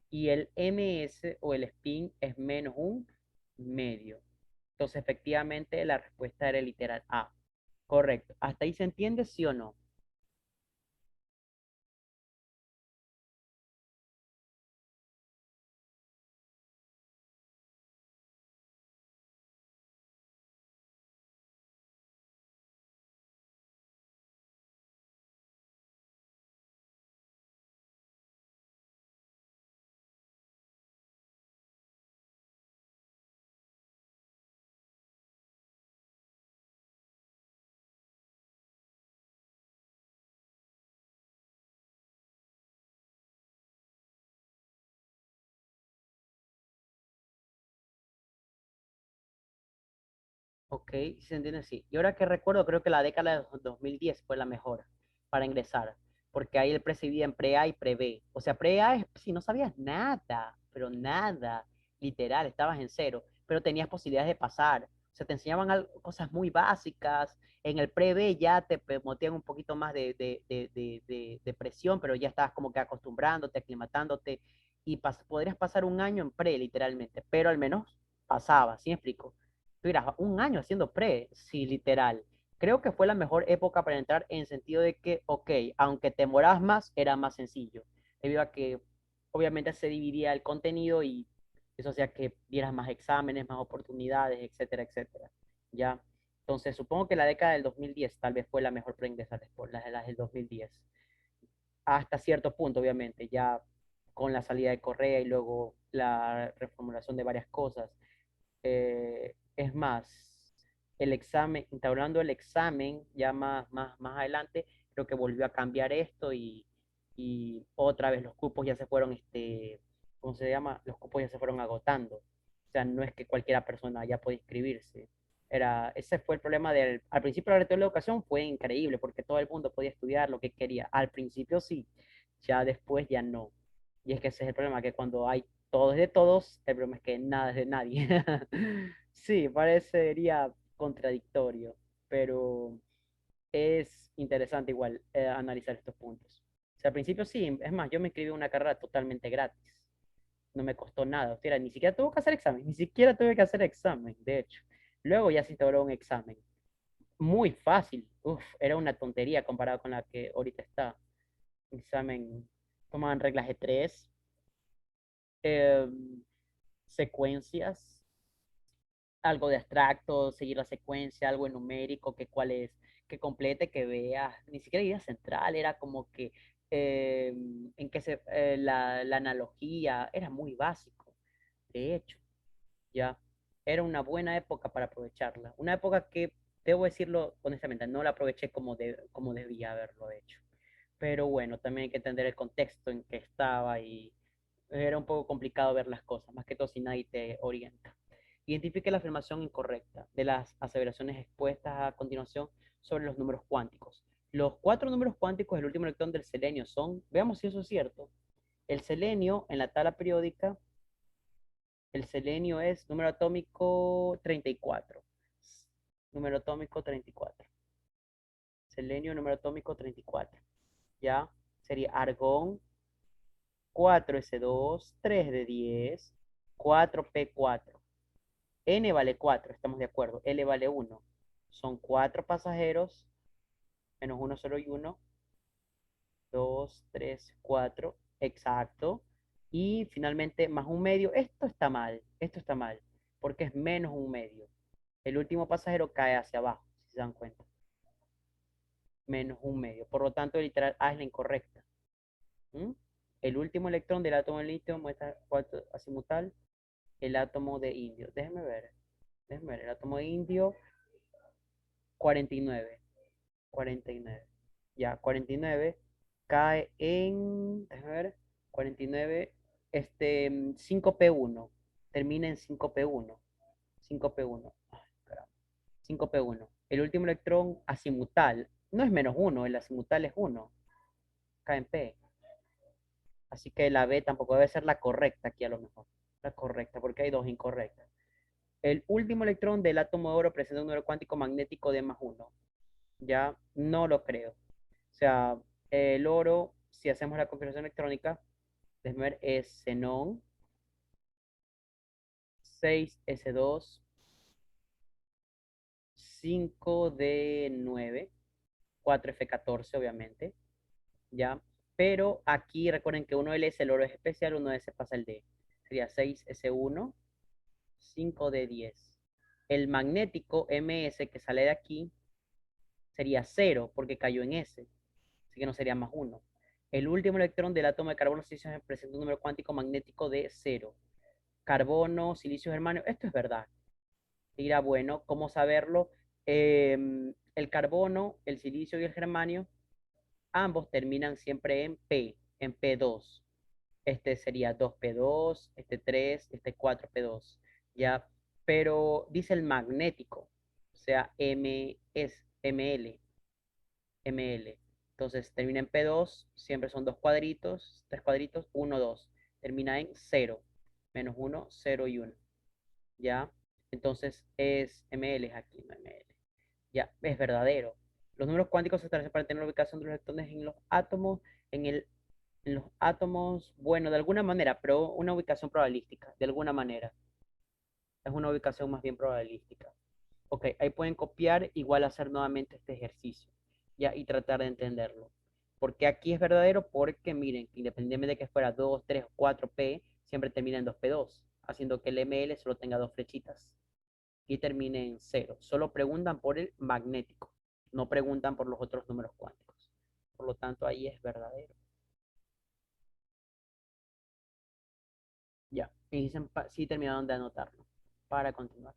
Y el ms o el spin es -1 medio. Entonces efectivamente la respuesta era literal A. Correcto. ¿Hasta ahí se entiende, sí o no? Ok, sí se entiende así. Y ahora que recuerdo, creo que la década de 2010 fue la mejor para ingresar, porque ahí el pre en pre-A y pre-B. O sea, pre-A es si no sabías nada, pero nada, literal, estabas en cero, pero tenías posibilidades de pasar. O sea, te enseñaban cosas muy básicas. En el pre-B ya te metían un poquito más de presión, pero ya estabas como que acostumbrándote, aclimatándote, y podrías pasar un año en pre, literalmente, pero al menos pasaba, ¿sí me explico? Mira, un año haciendo pre, sí, literal. Creo que fue la mejor época para entrar en sentido de que, ok, aunque te demorabas más, era más sencillo. Debido a que obviamente se dividía el contenido y eso hacía que dieras más exámenes, más oportunidades, etcétera, etcétera. ¿Ya? Entonces, supongo que la década del 2010 tal vez fue la mejor para ingresar después, las del 2010. Hasta cierto punto, obviamente, ya con la salida de Correa y luego la reformulación de varias cosas. Es más, el examen, instaurando el examen ya más adelante, creo que volvió a cambiar esto y otra vez los cupos ya se fueron, ¿cómo se llama? Los cupos ya se fueron agotando. O sea, no es que cualquiera persona ya puede inscribirse. Ese fue el problema al principio la Rectoría de la Educación fue increíble porque todo el mundo podía estudiar lo que quería. Al principio sí, ya después ya no. Y es que ese es el problema, que cuando hay todo es de todos, el problema es que nada es de nadie. Sí, parecería contradictorio, pero es interesante igual analizar estos puntos. O sea, al principio sí, es más, yo me inscribí en una carrera totalmente gratis. No me costó nada. O sea, ni siquiera tuve que hacer examen, ni siquiera tuve que hacer examen, de hecho. Luego ya se instauró un examen. Muy fácil. Uf, era una tontería comparado con la que ahorita está. Examen, tomaban reglas de tres, eh, secuencias, algo de abstracto, seguir la secuencia, algo en numérico, que cuál es, que complete, que veas. Ni siquiera idea central, era como que eh, en que la analogía era muy básico, de hecho. Ya era una buena época para aprovecharla. Una época que, debo decirlo honestamente, no la aproveché como debía haberlo hecho. Pero bueno, también hay que entender el contexto en que estaba y era un poco complicado ver las cosas, más que todo si nadie te orienta. Identifique la afirmación incorrecta de las aseveraciones expuestas a continuación sobre los números cuánticos. Los cuatro números cuánticos del último electrón del selenio son, veamos si eso es cierto. El selenio en la tabla periódica, el selenio es número atómico 34. Número atómico 34. Selenio, número atómico 34. ¿Ya? Sería argón 4s2, 3d10, 4p4. N vale 4, estamos de acuerdo. L vale 1. Son 4 pasajeros, menos uno solo y uno. 2, 3, 4. Exacto. Y finalmente, más un medio. Esto está mal. Esto está mal. Porque es menos un medio. El último pasajero cae hacia abajo, si se dan cuenta. Menos un medio. Por lo tanto, el literal A es la incorrecta. ¿Mm? El último electrón del átomo de litio muestra cuarto azimutal el átomo de indio. Déjenme ver. Déjenme ver. El átomo de indio, 49. 49. Ya, 49 cae en, déjame ver, 49, 5p1. Termina en 5p1. 5p1. Ay, caramba. 5p1. El último electrón azimutal. No es menos 1, el azimutal es 1. Cae en p. Así que la B tampoco debe ser la correcta aquí a lo mejor. La correcta, porque hay dos incorrectas. El último electrón del átomo de oro presenta un número cuántico magnético de más 1. Ya no lo creo. O sea, el oro, si hacemos la configuración electrónica, déjame ver, es xenón 6s2 5d9 4f14 obviamente, ¿ya? Pero aquí recuerden que 1s el oro es especial, 1s pasa el D. Sería 6s1 5d10. El magnético ms que sale de aquí sería 0 porque cayó en S, así que no sería más 1. El último electrón del átomo de carbono presenta un número cuántico magnético de 0. Carbono, silicio, germanio, esto es verdad. Dirá, bueno, ¿cómo saberlo? El carbono, el silicio y el germanio, ambos terminan siempre en P, en P2. Este sería 2p2, este 3, este 4p2, ¿ya? Pero dice el magnético, o sea, M es ML, ML. Entonces termina en P2, siempre son dos cuadritos, tres cuadritos, 1, 2. Termina en 0, menos 1, 0 y 1, ¿ya? Entonces es ML aquí, no ML. Ya, es verdadero. Los números cuánticos se establecen para tener la ubicación de los electrones en los átomos, en el en los átomos, bueno, de alguna manera, pero una ubicación probabilística, de alguna manera. Es una ubicación más bien probabilística. Ok, ahí pueden copiar, igual hacer nuevamente este ejercicio, ya, y tratar de entenderlo. Porque aquí es verdadero, porque miren, que independientemente de que fuera 2, 3 o 4p, siempre termina en 2p2, haciendo que el ml solo tenga dos flechitas y termine en 0. Solo preguntan por el magnético, no preguntan por los otros números cuánticos. Por lo tanto, ahí es verdadero. Ya, y dicen sí terminaron de anotarlo para continuar.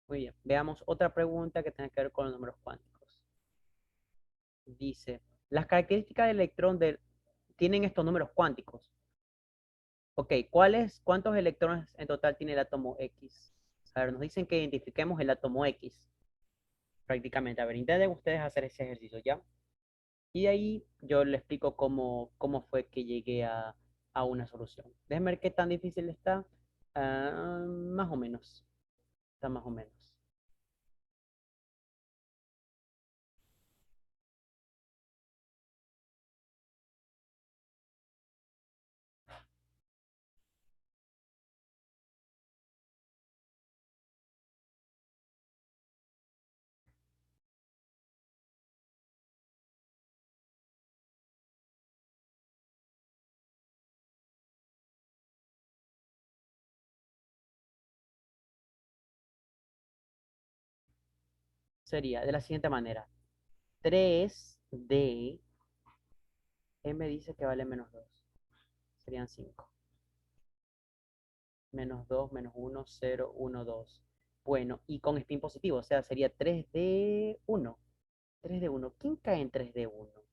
Muy bien. Veamos otra pregunta que tiene que ver con los números cuánticos. Dice, las características del electrón tienen estos números cuánticos. Ok, cuántos electrones en total tiene el átomo X? A ver, nos dicen que identifiquemos el átomo X, prácticamente. A ver, intenten ustedes hacer ese ejercicio, ¿ya? Y de ahí yo le explico cómo fue que llegué a una solución. Déjenme ver qué tan difícil está. Ah, más o menos, está más o menos. Sería de la siguiente manera. 3D, M dice que vale menos 2. Serían 5. Menos 2 menos uno, 0, 1, 2. Bueno, y con spin positivo, o sea, sería 3D1. 3D1. ¿Quién cae en 3D1?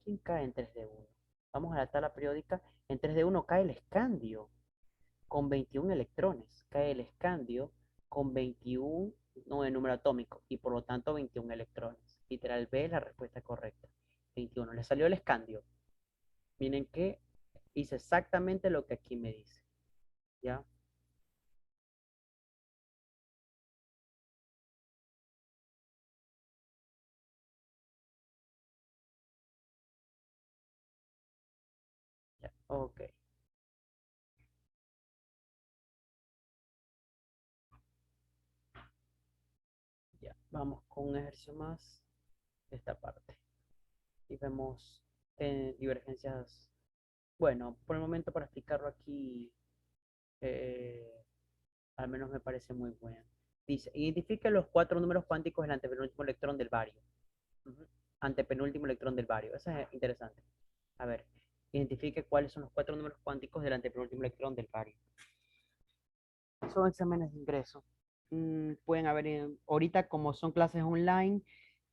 ¿Quién cae en 3D1? Vamos a la tabla periódica. En 3D1 cae el escandio con 21 electrones. Cae el escandio con 21, no de número atómico, y por lo tanto 21 electrones. Literal B es la respuesta correcta. 21. Le salió el escandio. Miren que hice exactamente lo que aquí me dice. ¿Ya? Ya. Ok. Ya. Vamos con un ejercicio más de esta parte. Y vemos divergencias. Bueno, por el momento para explicarlo aquí, eh, al menos me parece muy bueno. Dice, identifique los cuatro números cuánticos del antepenúltimo electrón del bario. Ujú. Antepenúltimo electrón del bario. Eso es interesante. A ver, identifique cuáles son los cuatro números cuánticos del antepenúltimo electrón del bario. Son exámenes de ingreso. Pueden haber, ahorita como son clases online,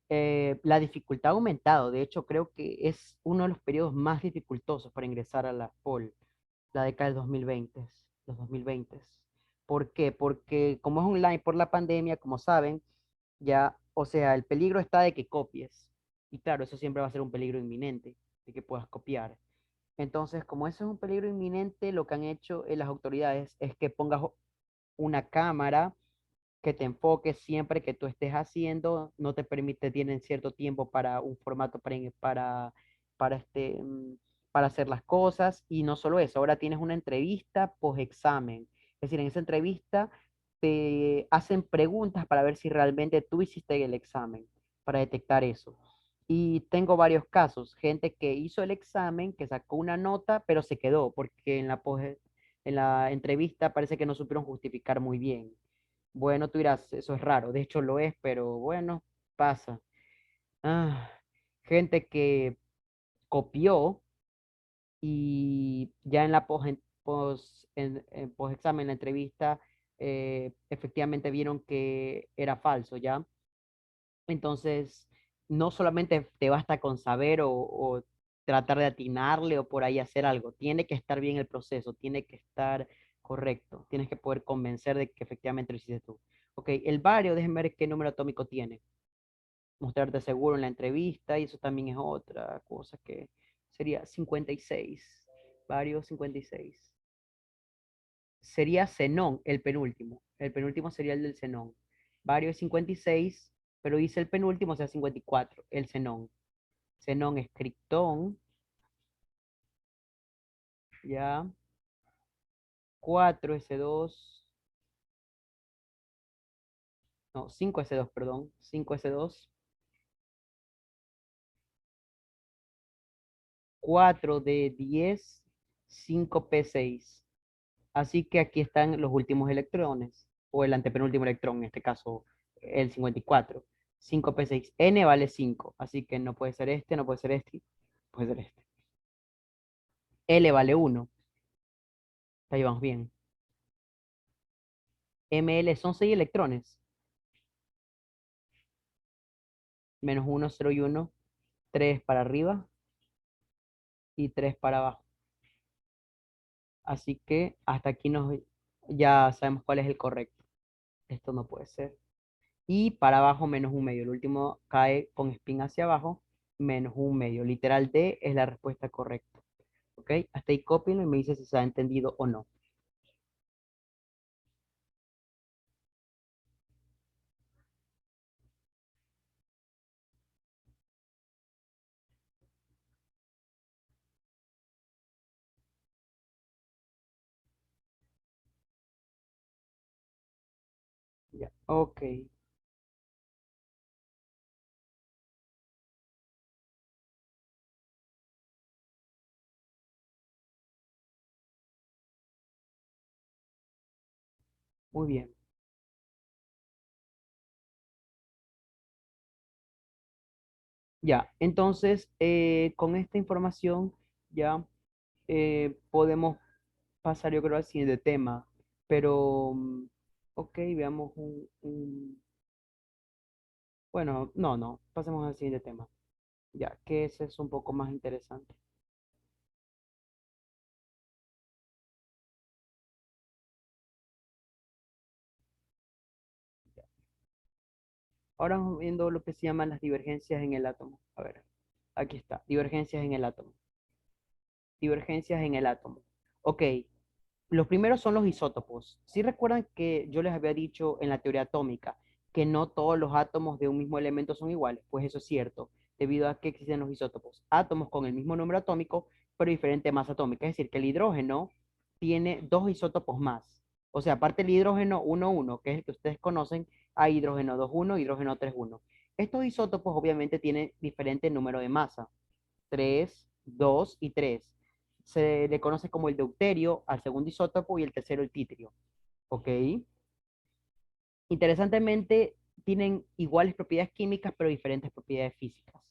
la dificultad ha aumentado. De hecho, creo que es uno de los periodos más dificultosos para ingresar a la FOL, la década del 2020, los 2020. ¿Por qué? Porque como es online por la pandemia, como saben, ya, o sea, el peligro está de que copies. Y claro, eso siempre va a ser un peligro inminente, de que puedas copiar. Entonces, como eso es un peligro inminente, lo que han hecho las autoridades es que pongas una cámara que te enfoque siempre que tú estés haciendo, no te permite, tienen cierto tiempo para un formato para, para hacer las cosas, y no solo eso, ahora tienes una entrevista post examen, es decir, en esa entrevista te hacen preguntas para ver si realmente tú hiciste el examen, para detectar eso. Y tengo varios casos, gente que hizo el examen, que sacó una nota, pero se quedó, porque en la entrevista parece que no supieron justificar muy bien. Bueno, tú dirás, eso es raro, de hecho lo es, pero bueno, pasa. Ah, gente que copió y ya en la en post-examen, en la entrevista, efectivamente vieron que era falso, ¿ya? Entonces, no solamente te basta con saber o tratar de atinarle o por ahí hacer algo, tiene que estar bien el proceso, tiene que estar correcto, tienes que poder convencer de que efectivamente lo hiciste tú. Ok, el bario, déjenme ver qué número atómico tiene. Mostrarte seguro en la entrevista, y eso también es otra cosa que sería 56. Bario 56. Sería xenón el penúltimo. El penúltimo sería el del xenón. Bario es 56, pero dice el penúltimo, o sea, 54, el xenón. Xenón es criptón, ya. 4S2, no, 5S2, perdón. 5S2, 4D10, 5P6. Así que aquí están los últimos electrones, o el antepenúltimo electrón, en este caso el 54. 5P6. N vale 5, así que no puede ser este, no puede ser este, puede ser este. L vale 1, ahí vamos bien. ML son 6 electrones. menos uno, 0 y uno, 3 para arriba y 3 para abajo. Así que hasta aquí ya sabemos cuál es el correcto. Esto no puede ser. Y para abajo menos un medio. El último cae con spin hacia abajo, menos un medio. Literal D es la respuesta correcta. ¿Ok? Hasta ahí cópienlo y me dice si se ha entendido o no. Ya. Ok, muy bien. Ya, entonces con esta información ya podemos pasar yo creo al siguiente tema. Pero, ok, veamos bueno, no, pasemos al siguiente tema. Ya, que ese es un poco más interesante. Ahora vamos viendo lo que se llaman las divergencias en el átomo. A ver, aquí está, divergencias en el átomo. Divergencias en el átomo. Ok, los primeros son los isótopos. Si recuerdan que yo les había dicho en la teoría atómica que no todos los átomos de un mismo elemento son iguales, pues eso es cierto, debido a que existen los isótopos. Átomos con el mismo número atómico, pero diferente masa atómica. Es decir, que el hidrógeno tiene dos isótopos más. O sea, aparte del hidrógeno 1,1, que es el que ustedes conocen, hay hidrógeno 2,1, hidrógeno 3,1. Estos isótopos obviamente tienen diferente número de masa. 3, 2 y 3. Se le conoce como el deuterio al segundo isótopo y el tercero el titrio. ¿Ok? Interesantemente, tienen iguales propiedades químicas, pero diferentes propiedades físicas.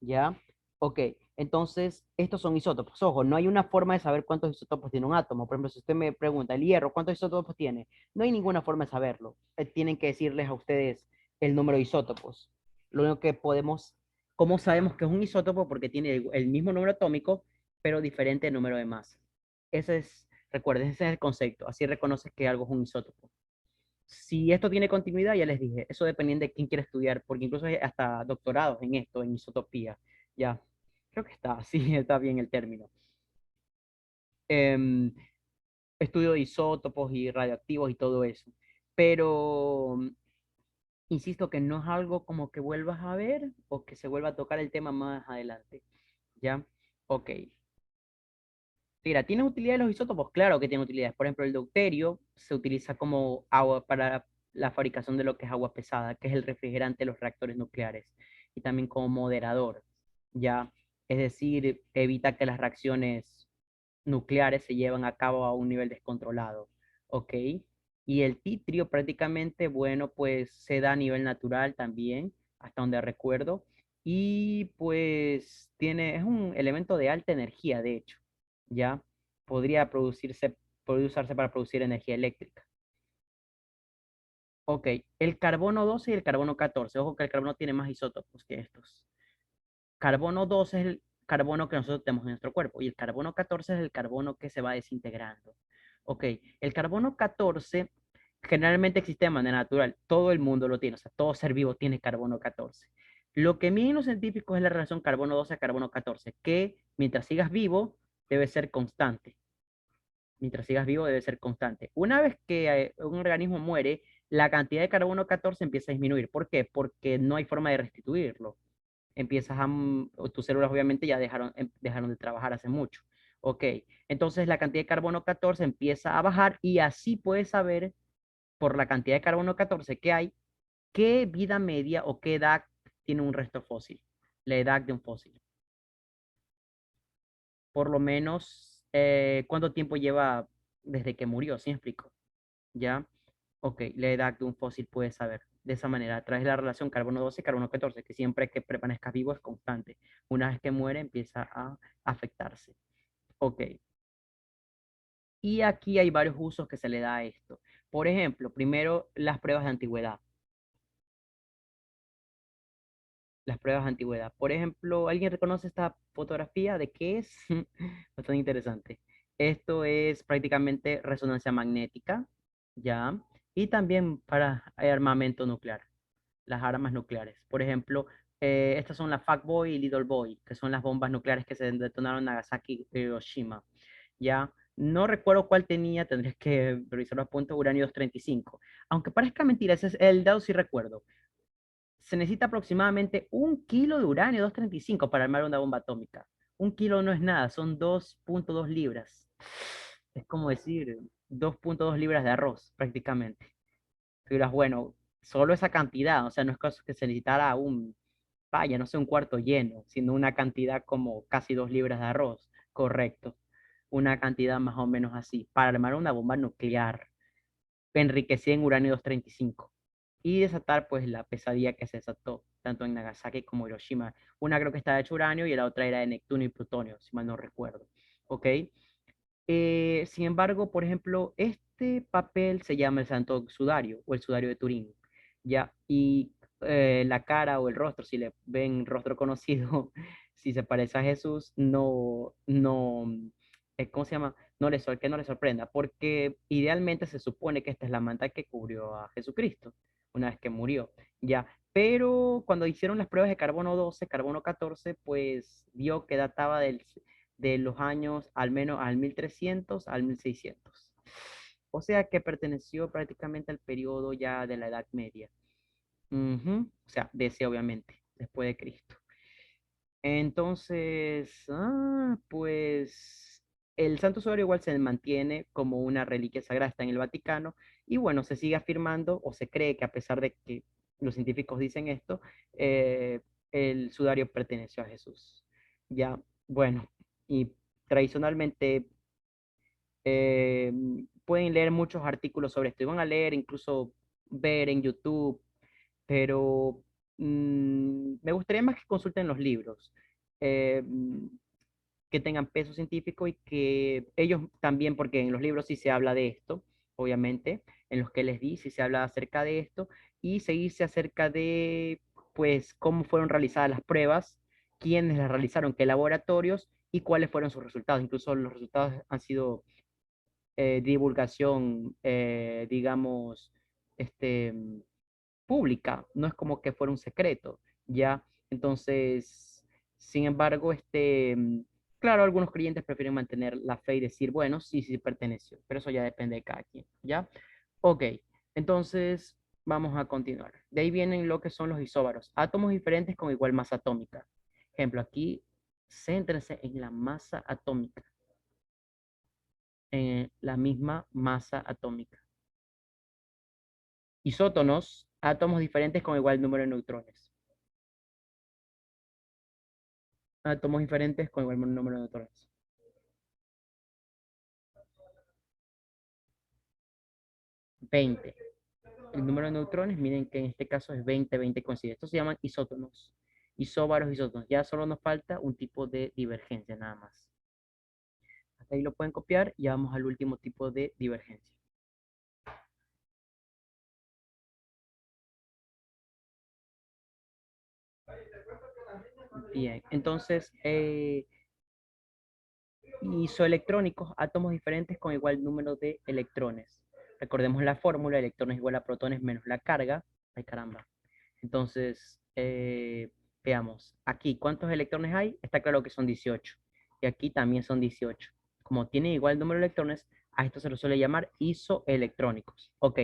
¿Ya? Ok, entonces estos son isótopos. Ojo, no hay una forma de saber cuántos isótopos tiene un átomo. Por ejemplo, si usted me pregunta, el hierro, ¿cuántos isótopos tiene? No hay ninguna forma de saberlo. Tienen que decirles a ustedes el número de isótopos. Lo único que podemos, ¿cómo sabemos que es un isótopo? Porque tiene el mismo número atómico, pero diferente número de masa. Ese es, recuerden, ese es el concepto. Así reconoces que algo es un isótopo. Si esto tiene continuidad, ya les dije, eso dependiendo de quién quiere estudiar, porque incluso hay hasta doctorados en esto, en isotopía. Ya, creo que está, sí, está bien el término. Em, Estudio de isótopos y radioactivos y todo eso. Pero insisto que no es algo como que vuelvas a ver o que se vuelva a tocar el tema más adelante. ¿Ya? Ok. Mira, ¿tiene utilidades los isótopos? Claro que tiene utilidades. Por ejemplo, el deuterio se utiliza como agua para la fabricación de lo que es agua pesada, que es el refrigerante de los reactores nucleares, y también como moderador, ¿ya? Es decir, evita que las reacciones nucleares se lleven a cabo a un nivel descontrolado, ¿ok? Y el titrio prácticamente, bueno, pues se da a nivel natural también, hasta donde recuerdo, y pues es un elemento de alta energía, de hecho, ¿ya? Podría usarse para producir energía eléctrica. Ok, el carbono 12 y el carbono 14. Ojo que el carbono tiene más isótopos que estos. Carbono 12 es el carbono que nosotros tenemos en nuestro cuerpo y el carbono 14 es el carbono que se va desintegrando. Ok, el carbono 14 generalmente existe de manera natural, todo el mundo lo tiene, o sea, todo ser vivo tiene carbono 14. Lo que miden los científicos es la relación carbono 12 a carbono 14, que mientras sigas vivo debe ser constante. Mientras sigas vivo debe ser constante. Una vez que un organismo muere, la cantidad de carbono 14 empieza a disminuir. ¿Por qué? Porque no hay forma de restituirlo. Tus células obviamente ya dejaron de trabajar hace mucho. Ok, entonces la cantidad de carbono 14 empieza a bajar y así puedes saber por la cantidad de carbono 14 que hay, qué vida media o qué edad tiene un resto fósil, la edad de un fósil. Por lo menos, cuánto tiempo lleva desde que murió, ¿sí me explico? ¿Ya? Ok, la edad de un fósil puedes saber de esa manera, a través de la relación carbono 12 y carbono 14, que siempre que permanezca vivo es constante. Una vez que muere empieza a afectarse. Ok, y aquí hay varios usos que se le da a esto. Por ejemplo, primero las pruebas de antigüedad. las pruebas de antigüedad. Por ejemplo, ¿alguien reconoce esta fotografía de qué es? Bastante interesante. Esto es prácticamente resonancia magnética, ¿ya? Y también para armamento nuclear, las armas nucleares. Por ejemplo, estas son la Fat Boy y Little Boy, que son las bombas nucleares que se detonaron en Nagasaki y Hiroshima, ¿ya? No recuerdo cuál tenía, tendrías que revisar los puntos, uranio 235. Aunque parezca mentira, ese es el dado sí recuerdo. Se necesita aproximadamente 1 kilo de uranio 235 para armar una bomba atómica. 1 kilo no es nada, son 2.2 libras. Es como decir 2.2 libras de arroz, prácticamente. Tú dirás, bueno, solo esa cantidad, o sea, no es cosa que se necesitara vaya, no sé, un cuarto lleno, sino una cantidad como casi 2 libras de arroz. Correcto. Una cantidad más o menos así, para armar una bomba nuclear enriquecida en uranio 235 y desatar pues la pesadilla que se desató tanto en Nagasaki como Hiroshima. Una creo que estaba hecha de uranio y la otra era de Neptuno y plutonio, si mal no recuerdo. ¿Ok? Sin embargo, por ejemplo, este papel se llama el Santo Sudario o el Sudario de Turín, ¿ya? Y la cara o el rostro, si le ven rostro conocido, si se parece a Jesús, ¿cómo se llama? Que no le sorprenda, porque idealmente se supone que esta es la manta que cubrió a Jesucristo una vez que murió, ¿ya? Pero cuando hicieron las pruebas de carbono 12, carbono 14, pues vio que databa de los años al menos al 1300 al 1600. O sea que perteneció prácticamente al periodo ya de la Edad Media. Ujú. O sea, DC obviamente, después de Cristo. Entonces, pues el Santo Sudario igual se mantiene como una reliquia sagrada, está en el Vaticano, y bueno, se sigue afirmando o se cree que a pesar de que los científicos dicen esto, el sudario perteneció a Jesús. Ya, bueno, y tradicionalmente eh, pueden leer muchos artículos sobre esto, y van a leer, incluso ver en YouTube, pero me gustaría más que consulten los libros, eh, que tengan peso científico y que ellos también, porque en los libros sí se habla de esto, obviamente, en los que les di sí se habla acerca de esto, y se dice acerca de, pues, cómo fueron realizadas las pruebas, quiénes las realizaron, qué laboratorios y cuáles fueron sus resultados. Incluso los resultados han sido divulgación, digamos, este, pública, no es como que fuera un secreto, ¿ya? Entonces, sin embargo, claro, algunos creyentes prefieren mantener la fe y decir, bueno, sí, sí perteneció, pero eso ya depende de cada quien, ¿ya? Ok, entonces vamos a continuar. De ahí vienen lo que son los isóbaros, átomos diferentes con igual masa atómica. Ejemplo, aquí, céntrense en la masa atómica, en la misma masa atómica. Isótonos, átomos diferentes con igual número de neutrones. Átomos diferentes con igual número de neutrones. 20. El número de neutrones, miren que en este caso es 20, 20 coincide. Estos se llaman isótonos. Isóbaros, isótonos. Ya solo nos falta un tipo de divergencia, nada más. Hasta ahí lo pueden copiar y vamos al último tipo de divergencia. Bien, entonces, isoelectrónicos, átomos diferentes con igual número de electrones. Recordemos la fórmula, electrones igual a protones menos la carga. Ay, caramba. Entonces, veamos, aquí, ¿cuántos electrones hay? Está claro que son 18. Y aquí también son 18. Como tienen igual número de electrones, a esto se lo suele llamar isoelectrónicos. Ok,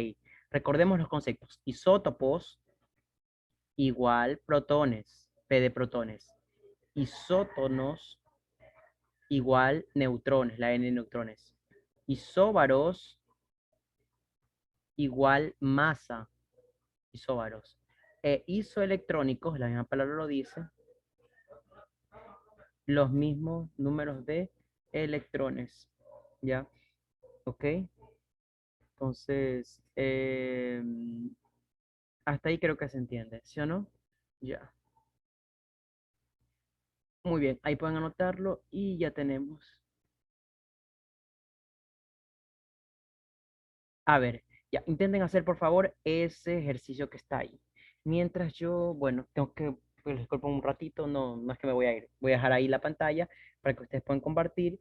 recordemos los conceptos. Isótopos igual protones, P de protones. Isótonos igual neutrones, la N de neutrones. Isóbaros igual masa, isóbaros. Isoelectrónicos, la misma palabra lo dice, los mismos números de electrones. ¿Ya? ¿Ok? Entonces, hasta ahí creo que se entiende, ¿sí o no? Ya. Muy bien, ahí pueden anotarlo y ya tenemos. A ver, ya, intenten hacer por favor ese ejercicio que está ahí. Mientras yo, bueno, tengo que pues disculpen un ratito, no, no es que me voy a ir. Voy a dejar ahí la pantalla para que ustedes puedan compartir,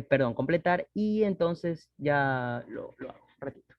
perdón, completar y entonces ya lo hago un ratito.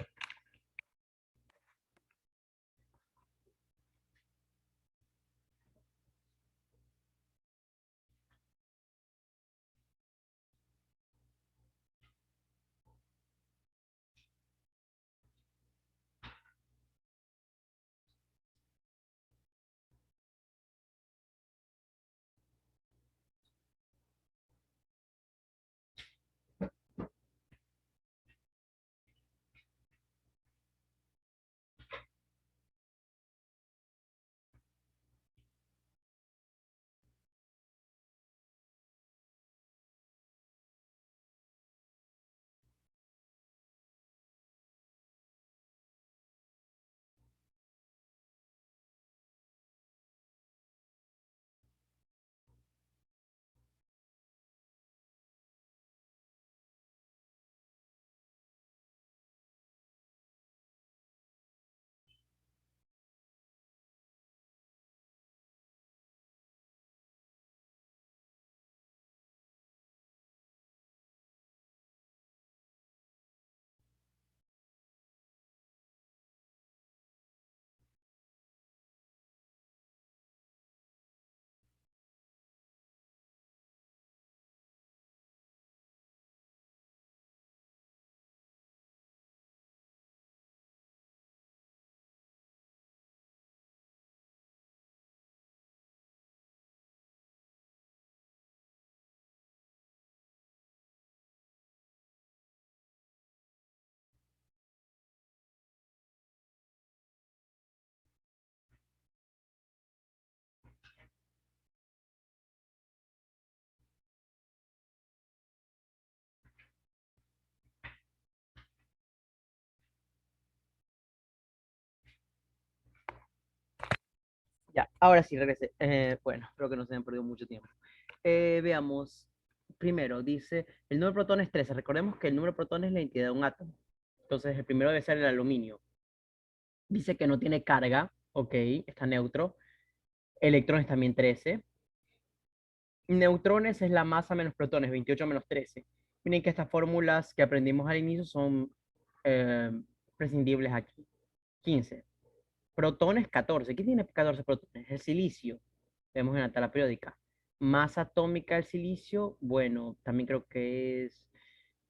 Ya, ahora sí regresé. Bueno, creo que no se han perdido mucho tiempo. Veamos. Primero, dice, el número de protones es 13. Recordemos que el número de protones es la entidad de un átomo. Entonces, el primero debe ser el aluminio. Dice que no tiene carga, ok, está neutro. Electrones también 13. Neutrones es la masa menos protones, 28 menos 13. Miren que estas fórmulas que aprendimos al inicio son eh, prescindibles aquí. 15. Protones, 14. ¿Qué tiene 14 protones? El silicio. Vemos en la tabla periódica. Masa atómica del silicio, bueno, también creo que es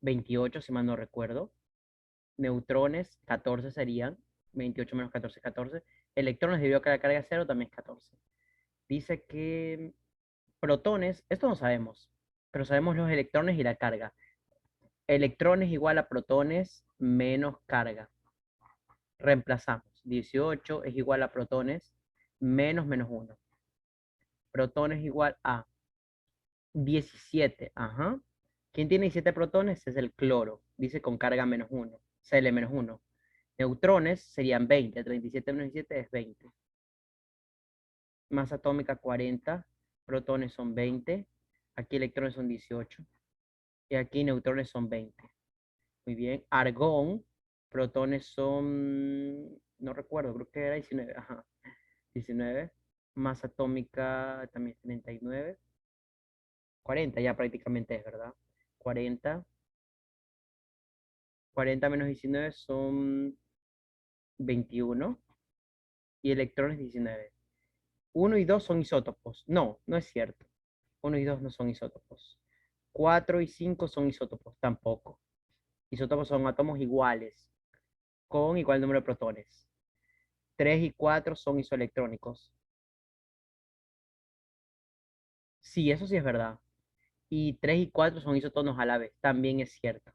28, si mal no recuerdo. Neutrones, 14 serían. 28 menos 14, 14. Electrones, debido a que la carga es 0, también es 14. Dice que protones, esto no sabemos, pero sabemos los electrones y la carga. Electrones igual a protones menos carga. Reemplazamos. 18 es igual a protones menos menos uno. Protones igual a 17. Ajá. ¿Quién tiene 17 protones? Es el cloro. Dice con carga menos uno. Cl menos uno. Neutrones serían 20. 37 menos 17 es 20. Masa atómica 40. Protones son 20. Aquí electrones son 18. Y aquí neutrones son 20. Muy bien. Argón. Protones son... No recuerdo, creo que era 19. Ajá. 19. Masa atómica también es 39. 40 ya prácticamente es, ¿verdad? 40. 40 menos 19 son 21 y electrones 19. Uno y 2 son isótopos. No, no es cierto. Uno y 2 no son isótopos. 4 y 5 son isótopos. Tampoco. Isótopos son átomos iguales, con igual número de protones. 3 y 4 son isoelectrónicos. Sí, eso sí es verdad. Y 3 y 4 son isotonos a la vez. También es cierto.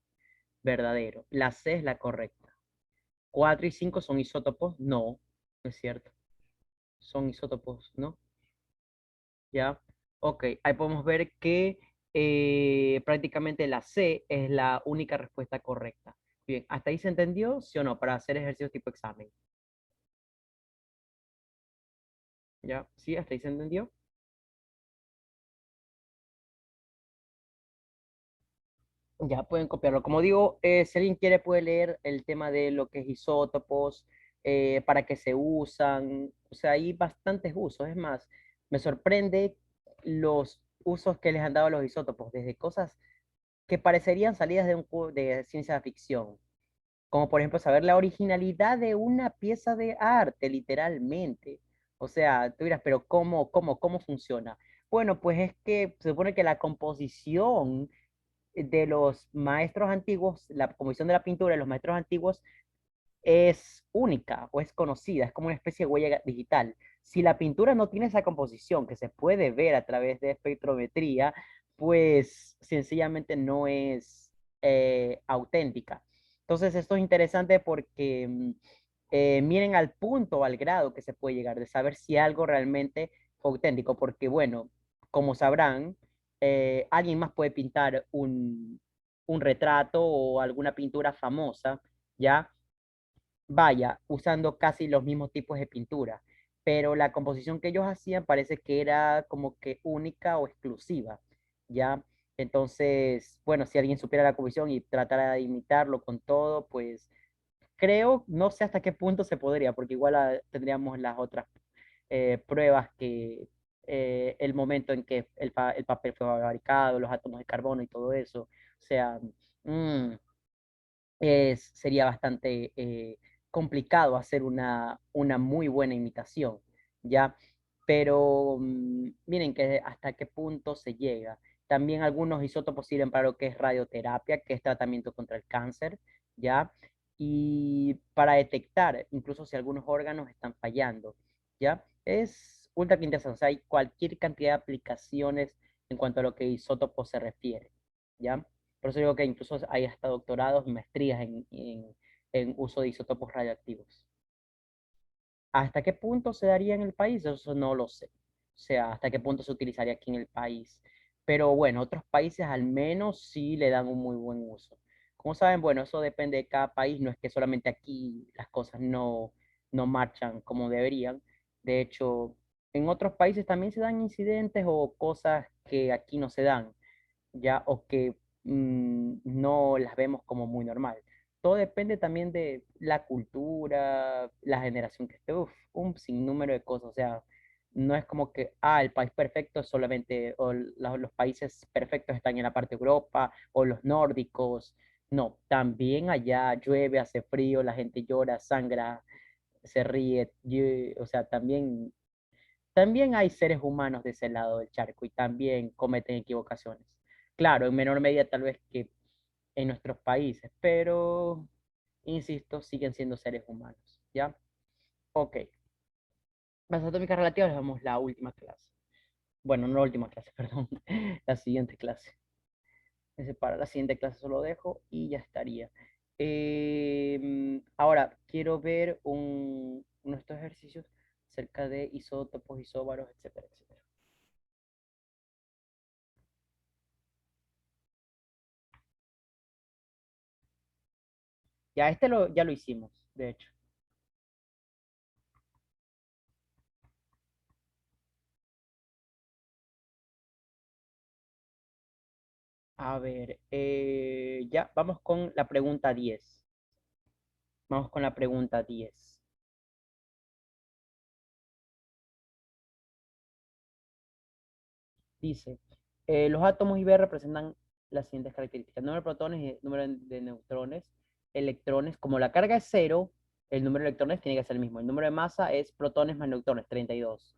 Verdadero. La C es la correcta. 4 y 5 son isótopos. No, no es cierto. Son isótopos, ¿no? ¿Ya? Ok, ahí podemos ver que prácticamente la C es la única respuesta correcta. Bien, ¿hasta ahí se entendió? ¿Sí o no? Para hacer ejercicios tipo examen. ¿Ya? ¿Sí? ¿Hasta ahí se entendió? Ya pueden copiarlo. Como digo, si alguien quiere puede leer el tema de lo que es isótopos, para qué se usan. O sea, hay bastantes usos. Es más, me sorprende los usos que les han dado a los isótopos, desde cosas que parecerían salidas de de ciencia ficción, como por ejemplo saber la originalidad de una pieza de arte, literalmente. O sea, tú dirás, pero ¿cómo funciona? Bueno, pues es que se supone que la composición de los maestros antiguos, la composición de la pintura de los maestros antiguos es única o es conocida, es como una especie de huella digital. Si la pintura no tiene esa composición que se puede ver a través de espectrometría, pues sencillamente no es auténtica. Entonces esto es interesante porque miren al punto, al grado que se puede llegar de saber si algo realmente fue auténtico, porque bueno, como sabrán, alguien más puede pintar un retrato o alguna pintura famosa, ¿ya? Vaya, usando casi los mismos tipos de pintura, pero la composición que ellos hacían parece que era como que única o exclusiva, ¿ya? Entonces, bueno, si alguien supiera la composición y tratara de imitarlo con todo, pues creo, no sé hasta qué punto se podría, porque igual tendríamos las otras pruebas que el momento en que el papel fue fabricado, los átomos de carbono y todo eso. O sea, mm, sería bastante complicado hacer una muy buena imitación, ¿ya? Pero miren que hasta qué punto se llega. También algunos isótopos sirven para lo que es radioterapia, que es tratamiento contra el cáncer, ¿ya? Y para detectar incluso si algunos órganos están fallando, ¿ya? Es ultra interesante, o sea, hay cualquier cantidad de aplicaciones en cuanto a lo que isótopos se refiere, ¿ya? Por eso digo que incluso hay hasta doctorados y maestrías en uso de isótopos radioactivos. ¿Hasta qué punto se daría en el país? Eso no lo sé. O sea, hasta qué punto se utilizaría aquí en el país. Pero bueno, otros países al menos sí le dan un muy buen uso. Como saben, bueno, eso depende de cada país. No es que solamente aquí las cosas no marchan como deberían. De hecho, en otros países también se dan incidentes o cosas que aquí no se dan, ya, o que no las vemos como muy normal. Todo depende también de la cultura, la generación que esté, uf, un sinnúmero de cosas. O sea, no es como que, el país perfecto es solamente, o los países perfectos están en la parte de Europa, o los nórdicos. No, también allá llueve, hace frío, la gente llora, sangra, se ríe. O sea, también hay seres humanos de ese lado del charco y también cometen equivocaciones. Claro, en menor medida tal vez que en nuestros países, pero, insisto, siguen siendo seres humanos, ¿ya? Ok. Las atómicas relativas, vamos la última clase. Bueno, no la última clase, perdón, la siguiente clase. Para la siguiente clase solo dejo y ya estaría. Ahora, quiero ver uno de estos ejercicios acerca de isótopos, isóbaros, etcétera, etcétera. Ya ya lo hicimos, de hecho. A ver, ya, vamos con la pregunta 10. Vamos con la pregunta 10. Dice, los átomos IB representan las siguientes características: número de protones y número de neutrones, electrones. Como la carga es cero, el número de electrones tiene que ser el mismo. El número de masa es protones más neutrones, 32.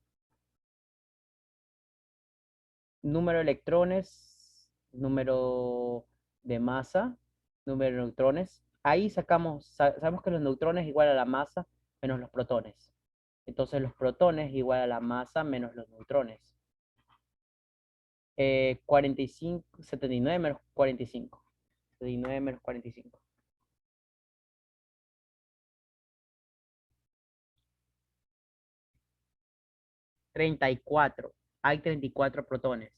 Número de electrones, número de masa, número de neutrones. Ahí sabemos que los neutrones es igual a la masa menos los protones. Entonces los protones es igual a la masa menos los neutrones. 45, 79 menos 45. 79 menos 45. 34. Hay 34 protones.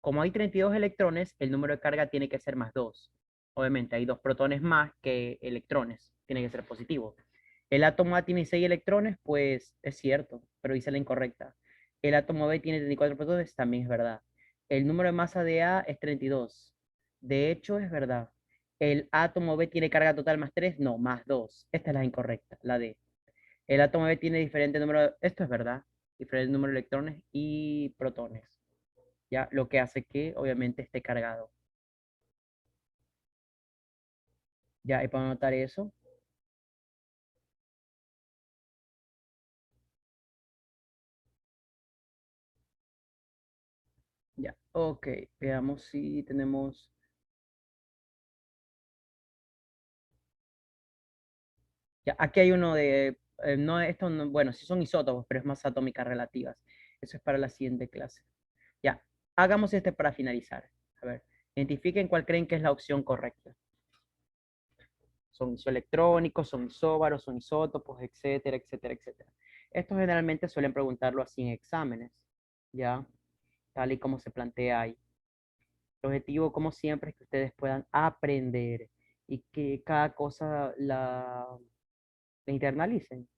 Como hay 32 electrones, el número de carga tiene que ser más 2. Obviamente hay 2 protones más que electrones. Tiene que ser positivo. El átomo A tiene 6 electrones, pues es cierto, pero dice la incorrecta. El átomo B tiene 34 protones, también es verdad. El número de masa de A es 32. De hecho, es verdad. El átomo B tiene carga total más 3, no, más 2. Esta es la incorrecta, la D. El átomo B tiene diferente número. Esto es verdad. diferente número de electrones y protones, ¿ya? Lo que hace que obviamente esté cargado. Ya, y para anotar eso, ya, ok, veamos si tenemos, ya, aquí hay uno de, no, esto no, bueno, sí son isótopos, pero es más atómicas relativas. Eso es para la siguiente clase. Ya, hagamos este para finalizar. A ver, identifiquen cuál creen que es la opción correcta. Son isoelectrónicos, son isóbaros, son isótopos, etcétera, etcétera, etcétera. Esto generalmente suelen preguntarlo así en exámenes, ¿ya? Tal y como se plantea ahí. El objetivo, como siempre, es que ustedes puedan aprender y que cada cosa la internalicen.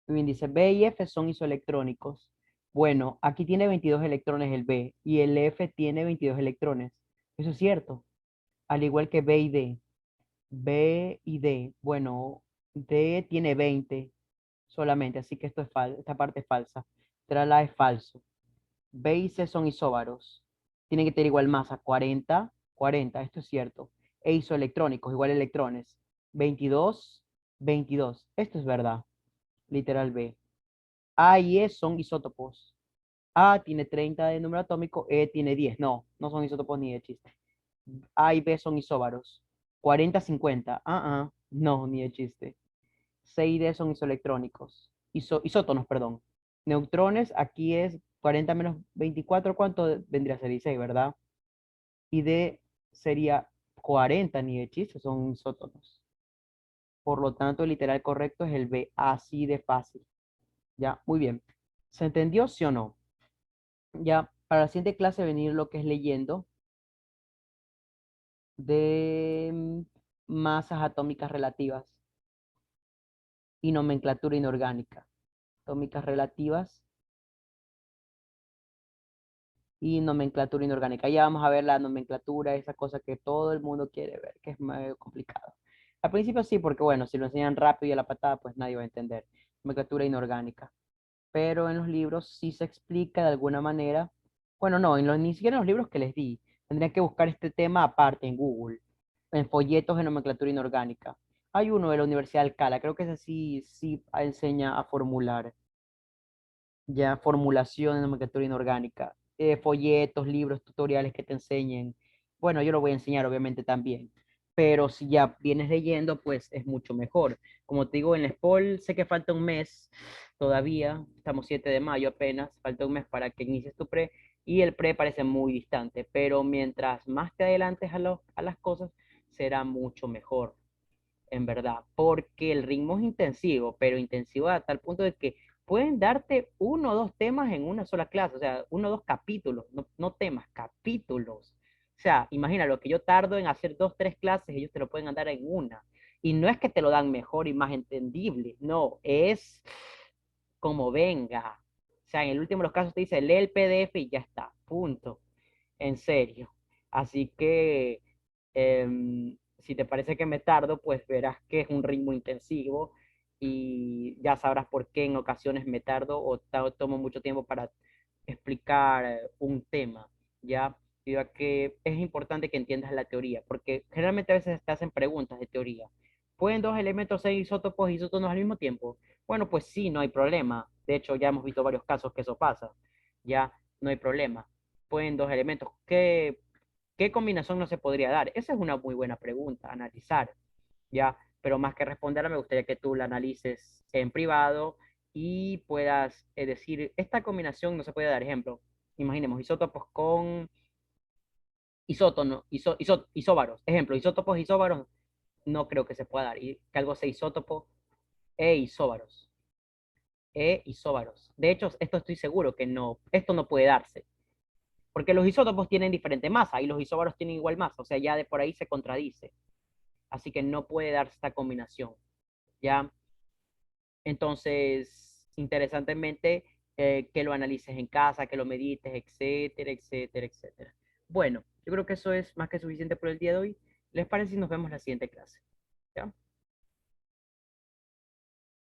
Muy bien, dice B y F son isoelectrónicos. Bueno, aquí tiene 22 electrones el B y el F tiene 22 electrones. Eso es cierto. Al igual que B y D. B y D. Bueno, D tiene 20 solamente, así que esto es esta parte es falsa. La es falso. B y C son isóbaros. Tienen que tener igual masa, 40, 40, esto es cierto. E isoelectrónicos, igual electrones. 22, 22. Esto es verdad, literal B. A y E son isótopos. A tiene 30 de número atómico, E tiene 10. No, no son isótopos ni de chiste. A y B son isóbaros. 40, 50. No, ni de chiste. C y D son isoelectrónicos. Isótonos, perdón. Neutrones, aquí es 40 menos 24, ¿cuánto vendría a ser? 16, ¿verdad? Y D sería 40, ni de chiste, son isótonos. Por lo tanto, el literal correcto es el B, así de fácil. Ya, muy bien. ¿Se entendió, sí o no? Ya, para la siguiente clase venir lo que es leyendo de masas atómicas relativas y nomenclatura inorgánica. Atómicas relativas y nomenclatura inorgánica. Ya vamos a ver la nomenclatura, esa cosa que todo el mundo quiere ver, que es medio complicado. Al principio sí, porque bueno, si lo enseñan rápido y a la patada, pues nadie va a entender. Nomenclatura inorgánica. Pero en los libros sí se explica de alguna manera. Bueno, no, ni siquiera en los libros que les di. Tendrían que buscar este tema aparte en Google, en folletos de nomenclatura inorgánica. Hay uno de la Universidad de Alcalá, creo que ese sí enseña a formular ya formulación de nomenclatura inorgánica, folletos, libros, tutoriales que te enseñen. Bueno, yo lo voy a enseñar obviamente también, pero si ya vienes leyendo, pues es mucho mejor. Como te digo, en la SPOL sé que falta un mes todavía, estamos 7 de mayo apenas, falta un mes para que inicies tu pre, y el pre parece muy distante, pero mientras más te adelantes a las cosas, será mucho mejor en verdad, porque el ritmo es intensivo, pero intensivo a tal punto de que pueden darte uno o dos temas en una sola clase, o sea, uno o dos capítulos, no temas, capítulos. O sea, imagina lo que yo tardo en hacer dos, tres clases, ellos te lo pueden dar en una. Y no es que te lo dan mejor y más entendible, no, es como venga. O sea, en el último de los casos te dice, lee el PDF y ya está, punto. En serio. Así que si te parece que me tardo, pues verás que es un ritmo intensivo y ya sabrás por qué en ocasiones me tardo o tomo mucho tiempo para explicar un tema, ¿ya? Debido a que es importante que entiendas la teoría, porque generalmente a veces te hacen preguntas de teoría. ¿Pueden dos elementos ser isótopos y isótonos al mismo tiempo? Bueno, pues sí, no hay problema. De hecho, ya hemos visto varios casos que eso pasa. Ya no hay problema. Pueden dos elementos. ¿Qué combinación no se podría dar? Esa es una muy buena pregunta, analizar, ¿ya? Pero más que responderla, me gustaría que tú la analices en privado y puedas decir, esta combinación no se puede dar. Ejemplo, imaginemos isótopos con isótono, isóbaros. Ejemplo, isótopos isóbaros no creo que se pueda dar. Y que algo sea isótopo e isóbaros. isóbaros. De hecho, esto estoy seguro que no, esto no puede darse, porque los isótopos tienen diferente masa y los isóbaros tienen igual masa, o sea, ya de por ahí se contradice. Así que no puede darse esta combinación, ¿ya? Entonces, interesantemente, que lo analices en casa, que lo medites, etcétera, etcétera, etcétera. Bueno, yo creo que eso es más que suficiente por el día de hoy. ¿Les parece si nos vemos la siguiente clase? ¿Ya?